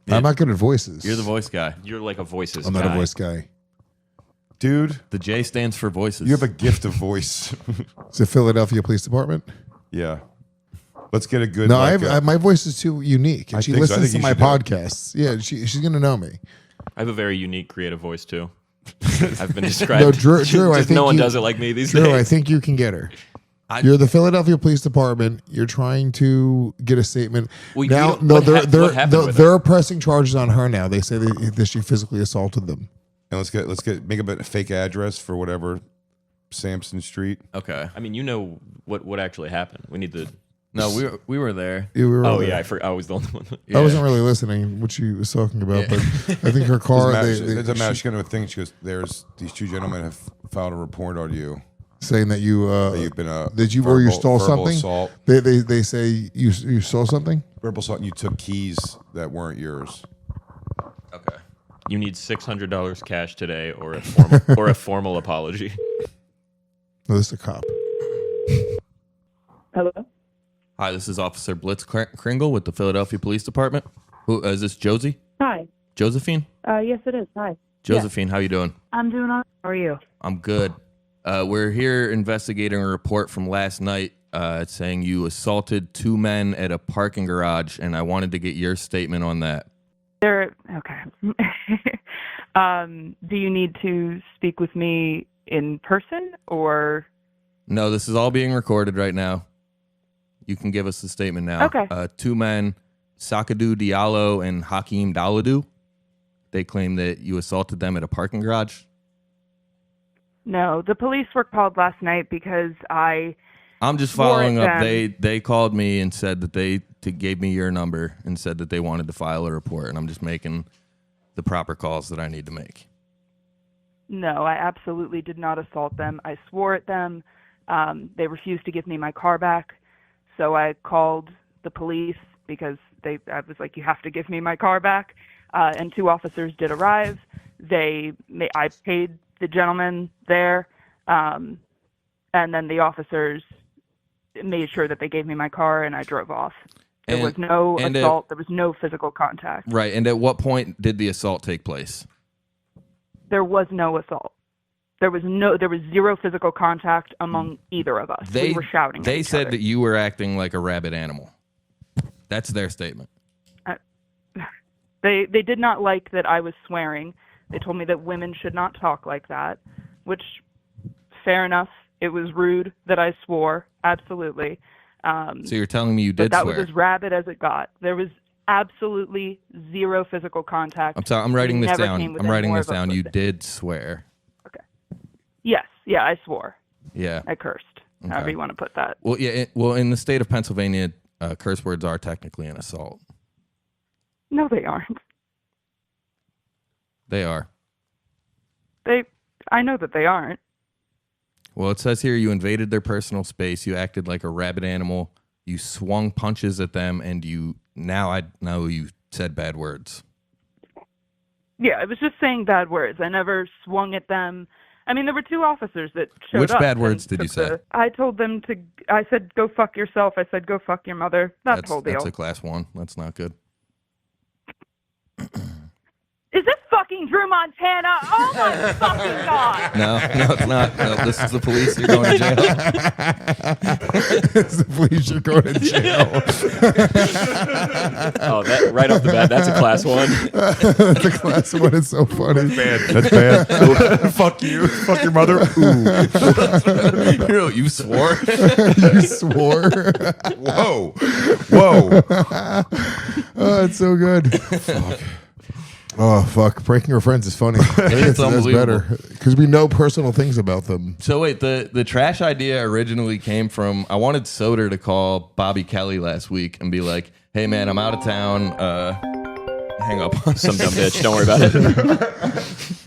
S3: I'm not good at voices.
S1: You're the voice guy.
S4: You're like a voices
S3: I'm
S4: guy.
S3: not a voice guy.
S5: Dude.
S1: The J stands for voices.
S5: You have a gift of voice.
S3: It's the Philadelphia Police Department.
S5: Yeah. Let's get a good.
S3: No, my voice is too unique, and
S5: I
S3: she
S5: think so. I
S3: listens
S5: think
S3: to
S5: you
S3: my
S5: should do it.
S3: podcasts. Yeah, she's gonna know me.
S4: I have a very unique creative voice too. I've been described.
S3: No, Drew, I
S4: just
S3: think
S4: no one
S3: you-
S4: does it like me these
S3: Drew,
S4: days.
S3: I think you can get her. You're the Philadelphia Police Department. You're trying to get a statement.
S4: Well,
S3: now,
S4: you know, what happened with
S3: they're pressing charges on her now. They say that she physically assaulted them.
S5: And make a fake address for whatever Sampson Street.
S1: Okay.
S4: I mean, you know what actually happened. We need to.
S1: No, we were there.
S3: Yeah, we were
S4: Oh
S3: there.
S4: yeah, I was the only one.
S3: I wasn't really listening what she was talking about, but I think her car.
S5: Doesn't matter. She's going to think. She goes, "There's these two gentlemen have filed a report on you,
S3: saying that you
S5: that you've been
S3: or you stole
S5: verbal
S3: something.
S5: assault.
S3: They say you stole something.
S5: Verbal assault. And you took keys that weren't yours.
S1: Okay.
S4: You need $600 cash today, or a formal apology.
S3: No, this is a cop.
S9: Hello?
S1: Hi, this is Officer Blitz Kringle with the Philadelphia Police Department. Who is this? Josie?
S9: Hi.
S1: Josephine?
S9: Yes, it is. Hi.
S1: Josephine, how you doing?
S9: I'm doing all right. How are you?
S1: I'm good. We're here investigating a report from last night. It's saying you assaulted 2 men at a parking garage, and I wanted to get your statement on that.
S9: Okay.
S14: Do you need to speak with me in person or?
S1: No, this is all being recorded right now. You can give us the statement now.
S14: Okay.
S1: 2 men, Sakadu Diallo and Hakeem Daladu. They claim that you assaulted them at a parking garage.
S14: No, the police were called last night because
S1: I'm just following up. They called me and said that they gave me your number and said that they wanted to file a report, and I'm just making the proper calls that I need to make.
S14: No, I absolutely did not assault them. I swore at them. They refused to give me my car back, so I called the police because I was like, you have to give me my car back. And 2 officers did arrive. I paid the gentleman there, and then the officers made sure that they gave me my car, and I drove off. There was no assault. There was no physical contact.
S1: Right. And at what point did the assault take place?
S14: There was no assault. There was 0 physical contact among either of us. We were shouting.
S1: They said that you were acting like a rabid animal. That's their statement.
S14: They did not like that I was swearing. They told me that women should not talk like that, which, fair enough. It was rude that I swore, absolutely.
S1: So you're telling me you did
S14: swear?
S1: But
S14: that was as rabid as it got. There was absolutely 0 physical contact.
S1: I'm sorry. I'm writing this down. I'm writing this down. You did swear.
S14: Okay. Yes. Yeah, I swore.
S1: Yeah.
S14: I cursed.
S1: Okay.
S14: However you want to put that.
S1: Well, yeah. Well, in the state of Pennsylvania, curse words are technically an assault.
S14: No, they aren't.
S1: They are.
S14: I know that they aren't.
S1: Well, it says here you invaded their personal space. You acted like a rabid animal. You swung punches at them, and now I know you said bad words.
S14: Yeah, I was just saying bad words. I never swung at them. I mean, there were 2 officers that showed up.
S1: Which bad words did you say?
S14: I told them to. I said, "Go fuck yourself." I said, "Go fuck your mother." That's whole deal.
S1: That's a class 1. That's not good.
S14: Is this fucking Drew Montana? Oh my fucking god!
S1: No, it's not. No, this is the police. You're going to jail.
S3: It's the police. You're going to jail.
S4: Oh, that right off the bat, that's a class 1.
S3: That's a class 1. It's so funny.
S5: That's bad. Fuck you. Fuck your mother. Ooh.
S1: You swore.
S3: You swore.
S5: Whoa.
S3: Oh, it's so good. Fuck. Oh, fuck. Pranking your friends is funny.
S1: It's unbelievable.
S3: That's better. Because we know personal things about them.
S1: So wait, the trash idea originally came from, I wanted Soder to call Bobby Kelly last week and be like, hey man, I'm out of town. Hang up.
S4: Some dumb bitch. Don't worry about it.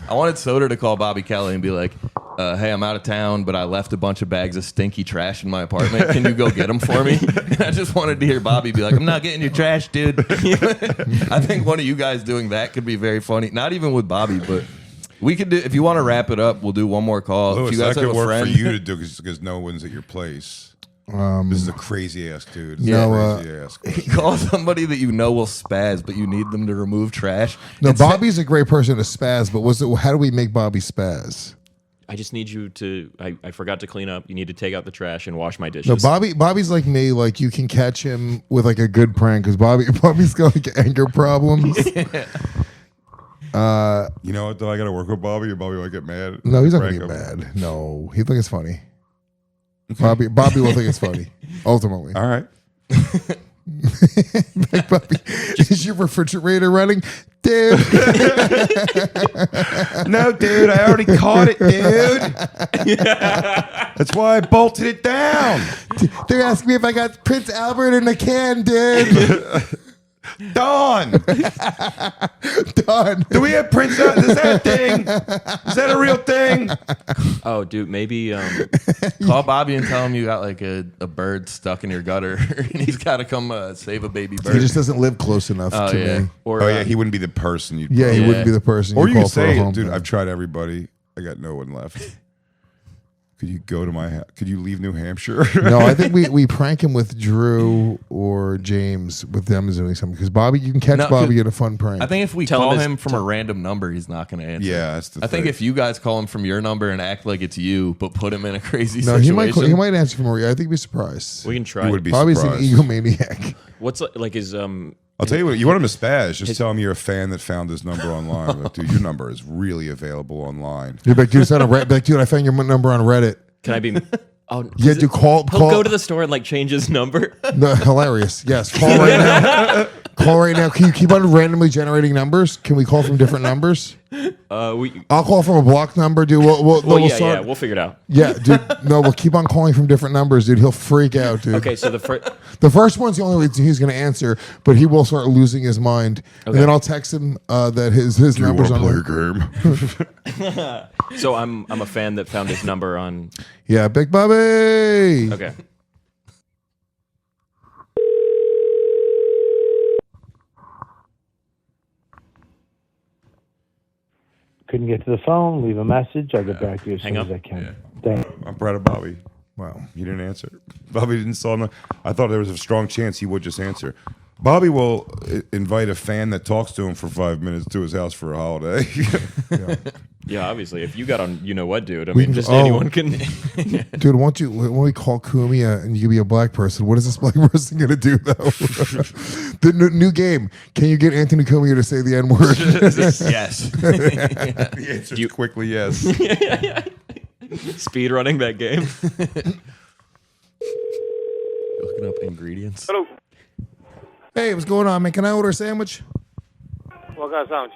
S1: I wanted Soder to call Bobby Kelly and be like, hey, I'm out of town, but I left a bunch of bags of stinky trash in my apartment. Can you go get them for me? And I just wanted to hear Bobby be like, I'm not getting your trash, dude. I think one of you guys doing that could be very funny. Not even with Bobby, but we could do, if you want to wrap it up, we'll do one more call.
S5: Louis,
S1: if you guys
S5: that
S1: have
S5: could
S1: a
S5: work
S1: friend,
S5: for you to do because no one's at your place. This is a crazy ass dude. Crazy ass.
S1: Call somebody that you know will spaz, but you need them to remove trash.
S3: No, Bobby's a great person to spaz, but how do we make Bobby spaz?
S4: I just need you to. I forgot to clean up. You need to take out the trash and wash my dishes.
S3: No, Bobby's like me. Like you can catch him with like a good prank because Bobby's got like anger problems.
S5: You know what though? I got to work with Bobby, and Bobby might get mad.
S3: No, he's not gonna get mad. No, he'll think it's funny. Bobby will think it's funny. Ultimately,
S5: all right.
S3: Like, Bobby, is your refrigerator running, dude?
S5: No, dude, I already caught it, dude. That's why I bolted it down.
S3: They're asking me if I got Prince Albert in a can, dude.
S5: Dawn.
S3: Dawn.
S5: Do we have Prince Albert? Is that a thing? Is that a real thing?
S4: Oh, dude, maybe
S1: call Bobby and tell him you got like a bird stuck in your gutter and he's got to come save a baby bird.
S3: He just doesn't live close enough to me.
S1: Or,
S5: he wouldn't be the person you'd
S3: he wouldn't be the person
S5: or
S3: you
S5: you
S3: call
S5: could
S3: for a
S5: say,
S3: home
S5: dude,
S3: thing.
S5: I've tried everybody. I got no one left. Could you go to my house? Could you leave New Hampshire?
S3: No, I think we prank him with Drew or James with them doing something because Bobby, you can catch Bobby in a fun prank.
S1: I think if we call him from a random number, he's not going to answer.
S5: Yeah, that's the
S1: I think
S5: thing.
S1: if you guys call him from your number and act like it's you, but put him in a crazy situation.
S3: He might answer from Maria. I think we'd be surprised.
S4: We can try.
S5: You would be
S3: Bobby's
S5: surprised.
S3: an egomaniac.
S4: What's like is
S5: I'll tell you what. You want him to spaz? Just tell him you're a fan that found his number online. Like, dude, your number is really available online.
S3: You're like, dude, I found your number on Reddit.
S4: Can I be? Oh,
S3: Yeah, dude, call.
S4: He'll go to the store and like change his number.
S3: No, hilarious. Yes, call right now. Call right now. Can you keep on randomly generating numbers? Can we call from different numbers? I'll call from a block number, dude.
S4: We'll figure it out.
S3: Yeah, dude. No, we'll keep on calling from different numbers, dude. He'll freak out, dude.
S4: Okay, so the
S3: first one's the only way he's going to answer, but he will start losing his mind. And then I'll text him that his number's on
S5: your game.
S4: So I'm a fan that found his number on.
S3: Yeah, Big Bobby.
S4: Okay.
S15: Couldn't get to the phone. Leave a message. I'll get back to you as soon as I can. Thanks.
S5: I'm proud of Bobby.
S3: Wow.
S5: He didn't answer. Bobby didn't saw him. I thought there was a strong chance he would just answer. Bobby will invite a fan that talks to him for 5 minutes to his house for a holiday.
S4: Yeah, obviously. If you got on, you know what, dude. I mean, just anyone can.
S3: Dude, when we call Kumia and you be a black person, what is this black person going to do, though? The new game. Can you get Anthony Kumia to say the N word?
S4: Yes.
S5: The answer is quickly yes.
S4: Speed running that game. Looking up ingredients.
S16: Hello.
S3: Hey, what's going on, man? Can I order a sandwich?
S16: What kind of sandwich?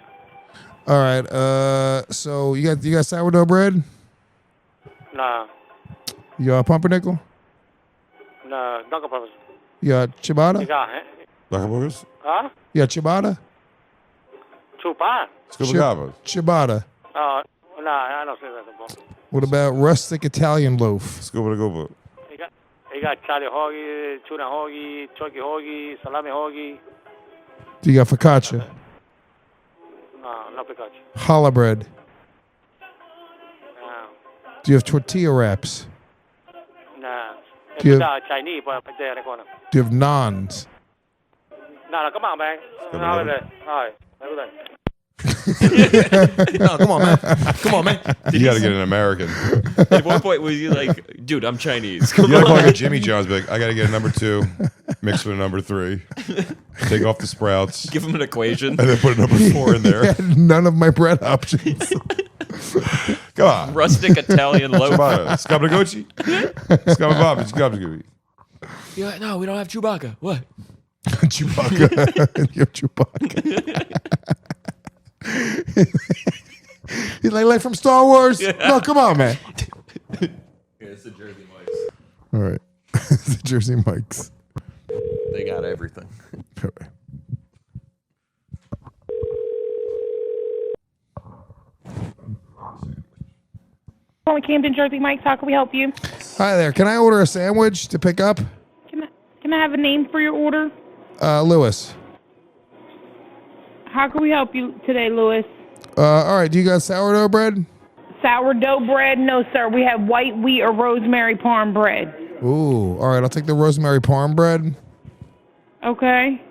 S3: All right. So you got sourdough bread?
S16: Nah.
S3: You got pumpernickel?
S16: Nah, Dunkin' Peppers.
S3: You got ciabatta?
S16: You got,
S5: Dunkin'
S16: huh?
S3: You got ciabatta?
S16: Chupa?
S3: Ciabatta.
S16: Nah, I don't say that before.
S3: What about rustic Italian loaf?
S5: Scuba.
S16: You got Charlie hoagie, tuna hoagie, turkey hoagie, salami hoagie.
S3: Do you got focaccia?
S16: No piccoci.
S3: Challah bread?
S16: No.
S3: Do you have tortilla wraps?
S16: Nah.
S3: Do you
S16: It's
S3: have-
S16: Chinese, but there in the corner.
S3: Do you have naans?
S16: No, come on, man. All right. Have a good day.
S4: No, come on, man. Come on, man.
S5: You got to get an American.
S4: At one point, was you like, dude, I'm Chinese.
S5: You
S4: Come
S5: got to call
S4: on.
S5: like a Jimmy John's. Be like, I got to get a number 2, mix with a number 3, take off the sprouts,
S4: Give him an equation,
S5: and then put a number 4 in there.
S3: Yeah, none of my bread options.
S5: Come on.
S4: Rustic Italian loaf.
S5: Scabagochi? Scabagochi.
S4: Yeah, no, we don't have Chewbacca. What?
S3: Chewbacca. You have Chewbacca. He's like from Star Wars.
S4: Yeah.
S3: No, come on, man.
S1: Yeah, it's the Jersey Mike's.
S3: All right. The Jersey Mike's.
S1: They got everything.
S3: All right.
S13: Calling Camden, Jersey Mike's. How can we help you?
S3: Hi there. Can I order a sandwich to pick up?
S13: Can I have a name for your order?
S3: Lewis.
S13: How can we help you today, Lewis?
S3: All right. Do you got sourdough bread?
S13: Sourdough bread? No, sir. We have white wheat or rosemary parm bread.
S3: Ooh. All right. I'll take the rosemary parm bread.
S13: Okay.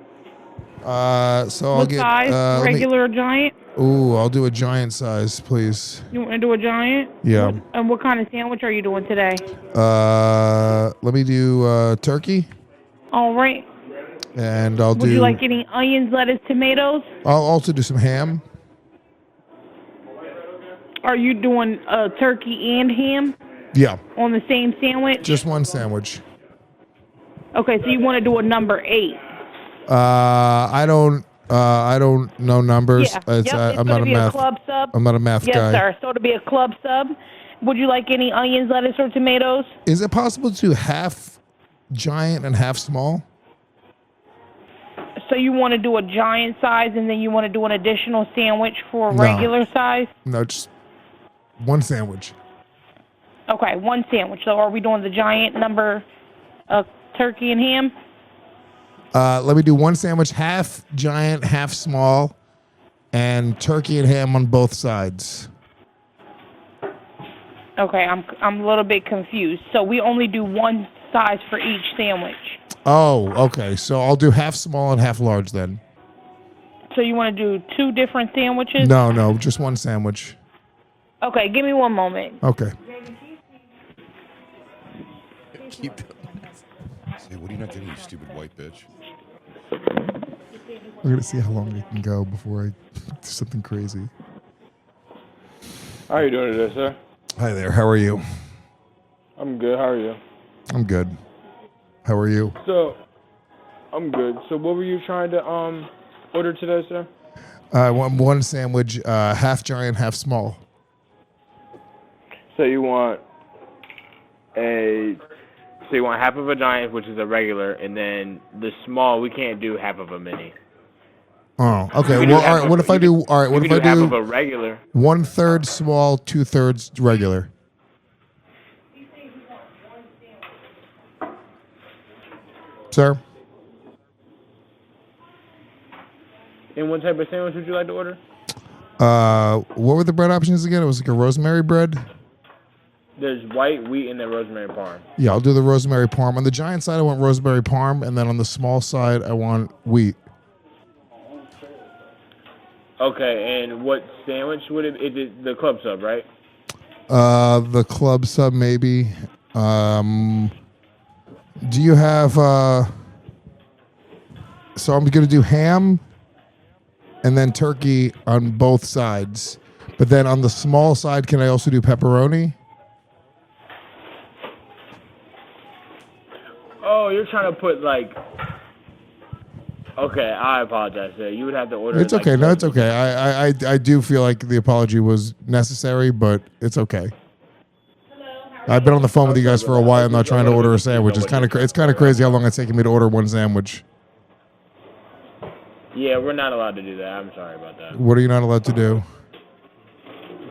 S3: So I'll
S13: What
S3: get
S13: size? Regular or giant?
S3: Ooh, I'll do a giant size, please.
S13: You want to do a giant?
S3: Yeah.
S13: And what kind of sandwich are you doing today?
S3: Let me do turkey,
S13: All right.
S3: and I'll
S13: Would
S3: do.
S13: you like any onions, lettuce, tomatoes?
S3: I'll also do some ham.
S13: Are you doing turkey and ham
S3: Yeah,
S13: on the same sandwich?
S3: just one sandwich.
S13: Okay, so you want to do a number 8.
S3: I don't know numbers.
S13: Yeah.
S3: I'm
S13: gonna
S3: not a
S13: be
S3: math.
S13: a club sub.
S3: I'm not a math
S13: yes,
S3: guy.
S13: Yes, sir. So it'll be a club sub. Would you like any onions, lettuce, or tomatoes?
S3: Is it possible to do half giant and half small?
S13: So you want to do a giant size, and then you want to do an additional sandwich for a
S3: No.
S13: regular size?
S3: No, just one sandwich.
S13: Okay, one sandwich. So are we doing the giant number of turkey and ham?
S3: Let me do one sandwich, half giant, half small, and turkey and ham on both sides.
S13: Okay, I'm a little bit confused. So we only do one size for each sandwich.
S3: Oh, okay. So I'll do half small and half large then.
S13: So you want to do 2 different sandwiches?
S3: No, just one sandwich.
S13: Okay, give me one moment.
S3: Okay.
S5: Keep doing this. Say, what are you not getting, you stupid white bitch?
S3: We're gonna see how long I can go before I do something crazy.
S10: How are you doing today, sir?
S3: Hi there. How are you?
S10: I'm good. How are you?
S3: I'm good. How are you?
S10: So, I'm good. So, what were you trying to order today, sir?
S3: I want one sandwich, half giant, half small.
S10: So you want half of a giant, which is a regular, and then the small. We can't do half of a mini.
S3: Oh, okay.
S10: We do
S3: Well,
S10: half
S3: all right.
S10: of-
S3: What if I
S10: we
S3: do?
S10: could-
S3: All right.
S10: we
S3: What if
S10: could
S3: I
S10: do half
S3: do?
S10: of a regular.
S3: 1/3 small, 2/3 regular. Sir,
S10: And what type of sandwich would you like to order?
S3: what were the bread options again? It was like a rosemary bread.
S10: There's white, wheat, and then rosemary parm.
S3: Yeah, I'll do the rosemary parm. On the giant side, I want rosemary parm, and then on the small side, I want wheat.
S10: Okay, and what sandwich would it? Is it the club sub, right?
S3: The club sub maybe. Do you have? So I'm gonna do ham, and then turkey on both sides. But then on the small side, can I also do pepperoni?
S10: Oh, you're trying to put like. Okay, I apologize, sir. You would have to order.
S3: It's okay. No, it's okay. I do feel like the apology was necessary, but it's okay. I've been on the phone with you guys for a while. I'm not trying to order a sandwich. It's kind of crazy how long it's taking me to order one sandwich.
S10: Yeah, we're not allowed to do that. I'm sorry about that.
S3: What are you not allowed to do?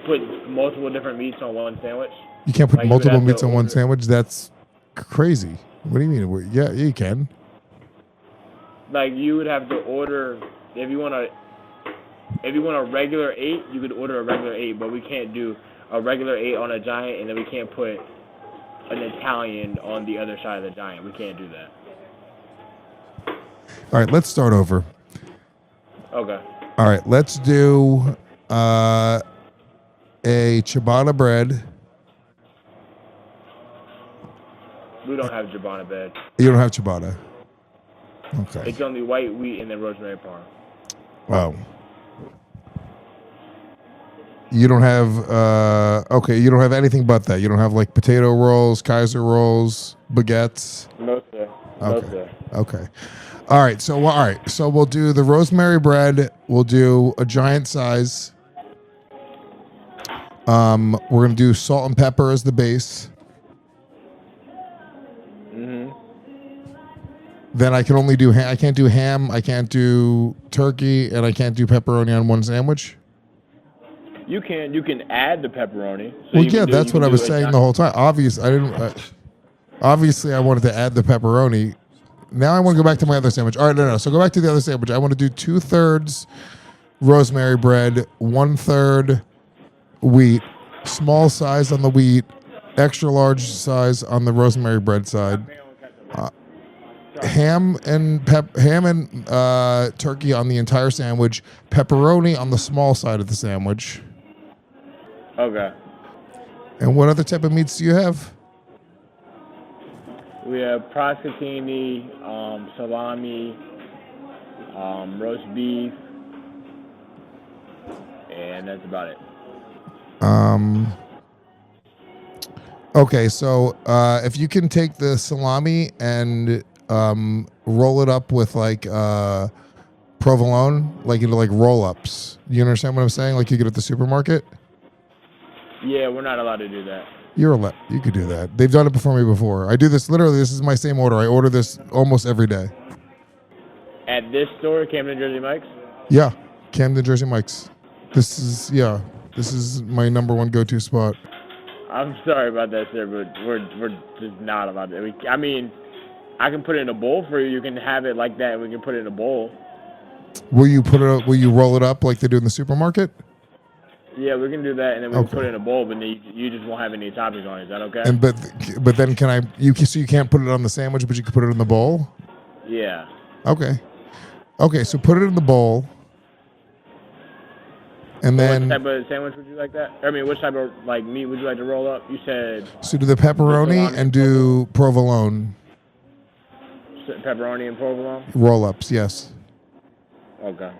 S10: Put multiple different meats on one sandwich.
S3: You can't put
S10: Like, you would
S3: multiple
S10: have to
S3: meats on one
S10: order-
S3: sandwich. That's crazy. What do you mean? Yeah, you can.
S10: Like you would have to order if you want a regular 8, you could order a regular 8, but we can't do a regular 8 on a giant, and then we can't put an Italian on the other side of the giant. We can't do that.
S3: All right, let's start over.
S10: Okay.
S3: All right, let's do a ciabatta bread.
S10: We don't have Jabana bread.
S3: You don't have ciabatta. Okay.
S10: It's only white, wheat, and then rosemary parm.
S3: Wow. You don't have okay, you don't have anything but that. You don't have like potato rolls, Kaiser rolls, baguettes.
S10: No, sir. No,
S3: Okay.
S10: sir.
S3: Okay. All right. So we'll do the rosemary bread. We'll do a giant size. We're gonna do salt and pepper as the base.
S10: Mhm.
S3: Then I can only do I can't do ham. I can't do turkey, and I can't do pepperoni on one sandwich.
S10: You can add the pepperoni. So
S3: Well,
S10: you can
S3: yeah,
S10: do-
S3: that's
S10: you can
S3: what I
S10: do
S3: was
S10: a
S3: saying
S10: gi-
S3: the whole time. Obviously, I wanted to add the pepperoni. Now I want to go back to my other sandwich. All right, no. So go back to the other sandwich. I want to do 2/3 rosemary bread, 1/3 wheat, small size on the wheat, extra large size on the rosemary bread side. Ham and turkey on the entire sandwich. Pepperoni on the small side of the sandwich.
S10: Okay.
S3: And what other type of meats do you have?
S10: We have prosciutto, salami, roast beef, and that's about it.
S3: Okay, so if you can take the salami and roll it up with like provolone, like into like roll ups. You understand what I'm saying? Like you get at the supermarket.
S10: Yeah, we're not allowed to do that.
S3: You could do that. They've done it before me before. I do this literally. This is my same order. I order this almost every day.
S10: At this store, Camden Jersey Mike's?
S3: Yeah, Camden Jersey Mike's. This is my number one go-to spot.
S10: I'm sorry about that, sir, but we're just not allowed to. I mean, I can put it in a bowl for you. You can have it like that, and we can put it in a bowl.
S3: Will you roll it up like they do in the supermarket?
S10: Yeah, we can do that, and then we
S3: Okay.
S10: can put it in a bowl, but then you just won't have any toppings on it. Is that okay?
S3: And but then so you can't put it on the sandwich, but you can put it in the bowl?
S10: Yeah.
S3: Okay. Okay, so put it in the bowl. And
S10: What
S3: then
S10: type of sandwich would you like that? I mean, which type of like meat would you like to roll up? You said
S3: so do the pepperoni and do provolone
S10: pepperoni and provolone.
S3: roll-ups, yes.
S10: Okay.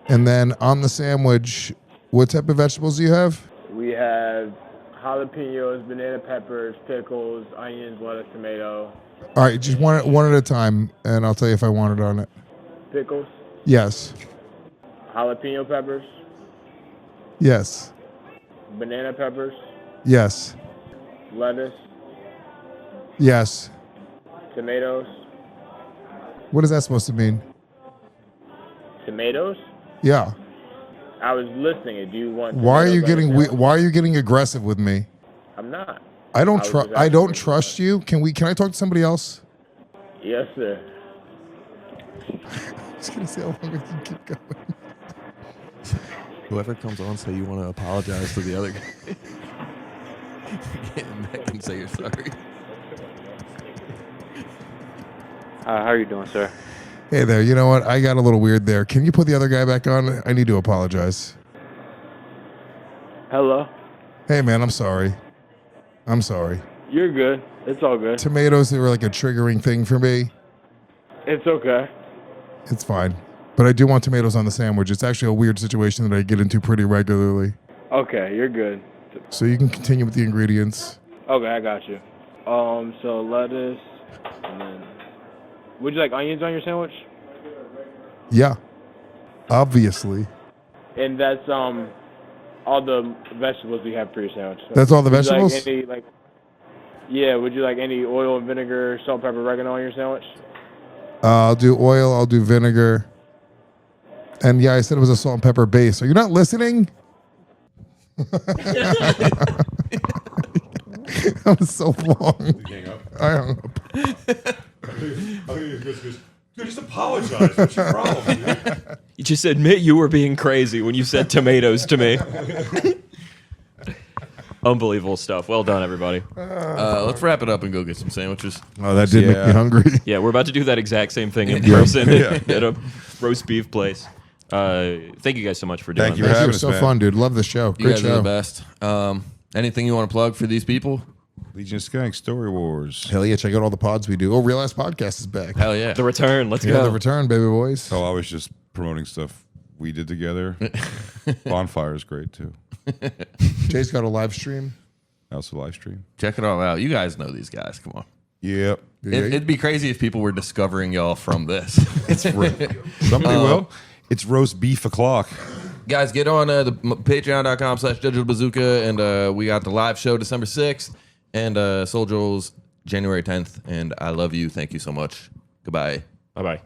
S3: And then on the sandwich, what type of vegetables do you have?
S10: We have jalapenos, banana peppers, pickles, onions, lettuce, tomato.
S3: All right, just one at a time, and I'll tell you if I want it on it.
S10: Pickles,
S3: Yes.
S10: jalapeno peppers,
S3: Yes.
S10: banana peppers,
S3: Yes.
S10: lettuce,
S3: Yes.
S10: tomatoes.
S3: What is that supposed to mean?
S10: Tomatoes?
S3: Yeah.
S10: I was listening. Do you want?
S3: Why are you
S10: tomatoes on
S3: getting
S10: your sandwich?
S3: Why are you getting aggressive with me?
S10: I'm not.
S3: I don't
S10: was
S3: trust.
S10: just
S3: I
S10: asking
S3: don't
S10: you.
S3: trust you. Can I talk to somebody else?
S10: Yes, sir.
S3: I'm just gonna see how long we can keep going.
S1: Whoever comes on, say you want to apologize to the other guy. Get him back and say you're sorry.
S17: How are you doing, sir?
S3: Hey there. You know what? I got a little weird there. Can you put the other guy back on? I need to apologize.
S10: Hello.
S3: Hey man, I'm sorry. I'm sorry.
S10: You're good. It's all good.
S3: Tomatoes, they were like a triggering thing for me.
S10: It's okay.
S3: It's fine. But I do want tomatoes on the sandwich. It's actually a weird situation that I get into pretty regularly.
S10: Okay, you're good.
S3: So you can continue with the ingredients.
S10: Okay, I got you. So lettuce, and then would you like onions on your sandwich?
S3: Yeah. Obviously.
S10: And that's all the vegetables we have for your sandwich. So
S3: That's all the
S10: would you
S3: vegetables?
S10: Like any, yeah. Would you like any oil and vinegar, salt, pepper, oregano on your sandwich?
S3: I'll do oil. I'll do vinegar. And yeah, I said it was a salt and pepper base. Are you not listening? That was so long. I hung up.
S5: Dude, just apologize. What's your problem, dude?
S4: You just admit you were being crazy when you said tomatoes to me. Unbelievable stuff. Well done, everybody.
S1: Let's wrap it up and go get some sandwiches.
S3: Oh, that did make me hungry.
S4: Yeah, we're about to do that exact same thing in
S3: Yeah.
S4: person
S3: Yeah.
S4: at a roast beef place. Thank you guys so much for doing
S3: Thank you. It was so fun, dude. Love the show.
S1: You
S3: Great
S1: guys
S3: show.
S1: are the best. Anything you want to plug for these people?
S5: Legion of Skank, Story Wars.
S3: Hell yeah, check out all the pods we do. Oh, Real Ass Podcast is back.
S1: Hell yeah.
S4: The return. Let's
S3: Yeah,
S4: go.
S3: the return, baby boys.
S5: Oh, I was just promoting stuff we did together. Bonfire is great too.
S3: Jay's got a live stream.
S5: Also live stream.
S1: Check it all out. You guys know these guys. Come on.
S5: Yep.
S1: It'd be crazy if people were discovering y'all from this.
S5: It's somebody will. It's roast beef o'clock.
S1: Guys, get on the patreon.com/digitalbazooka, and we got the live show December 6th and Soul Joel's January 10th. And I love you. Thank you so much. Goodbye.
S4: Bye-bye.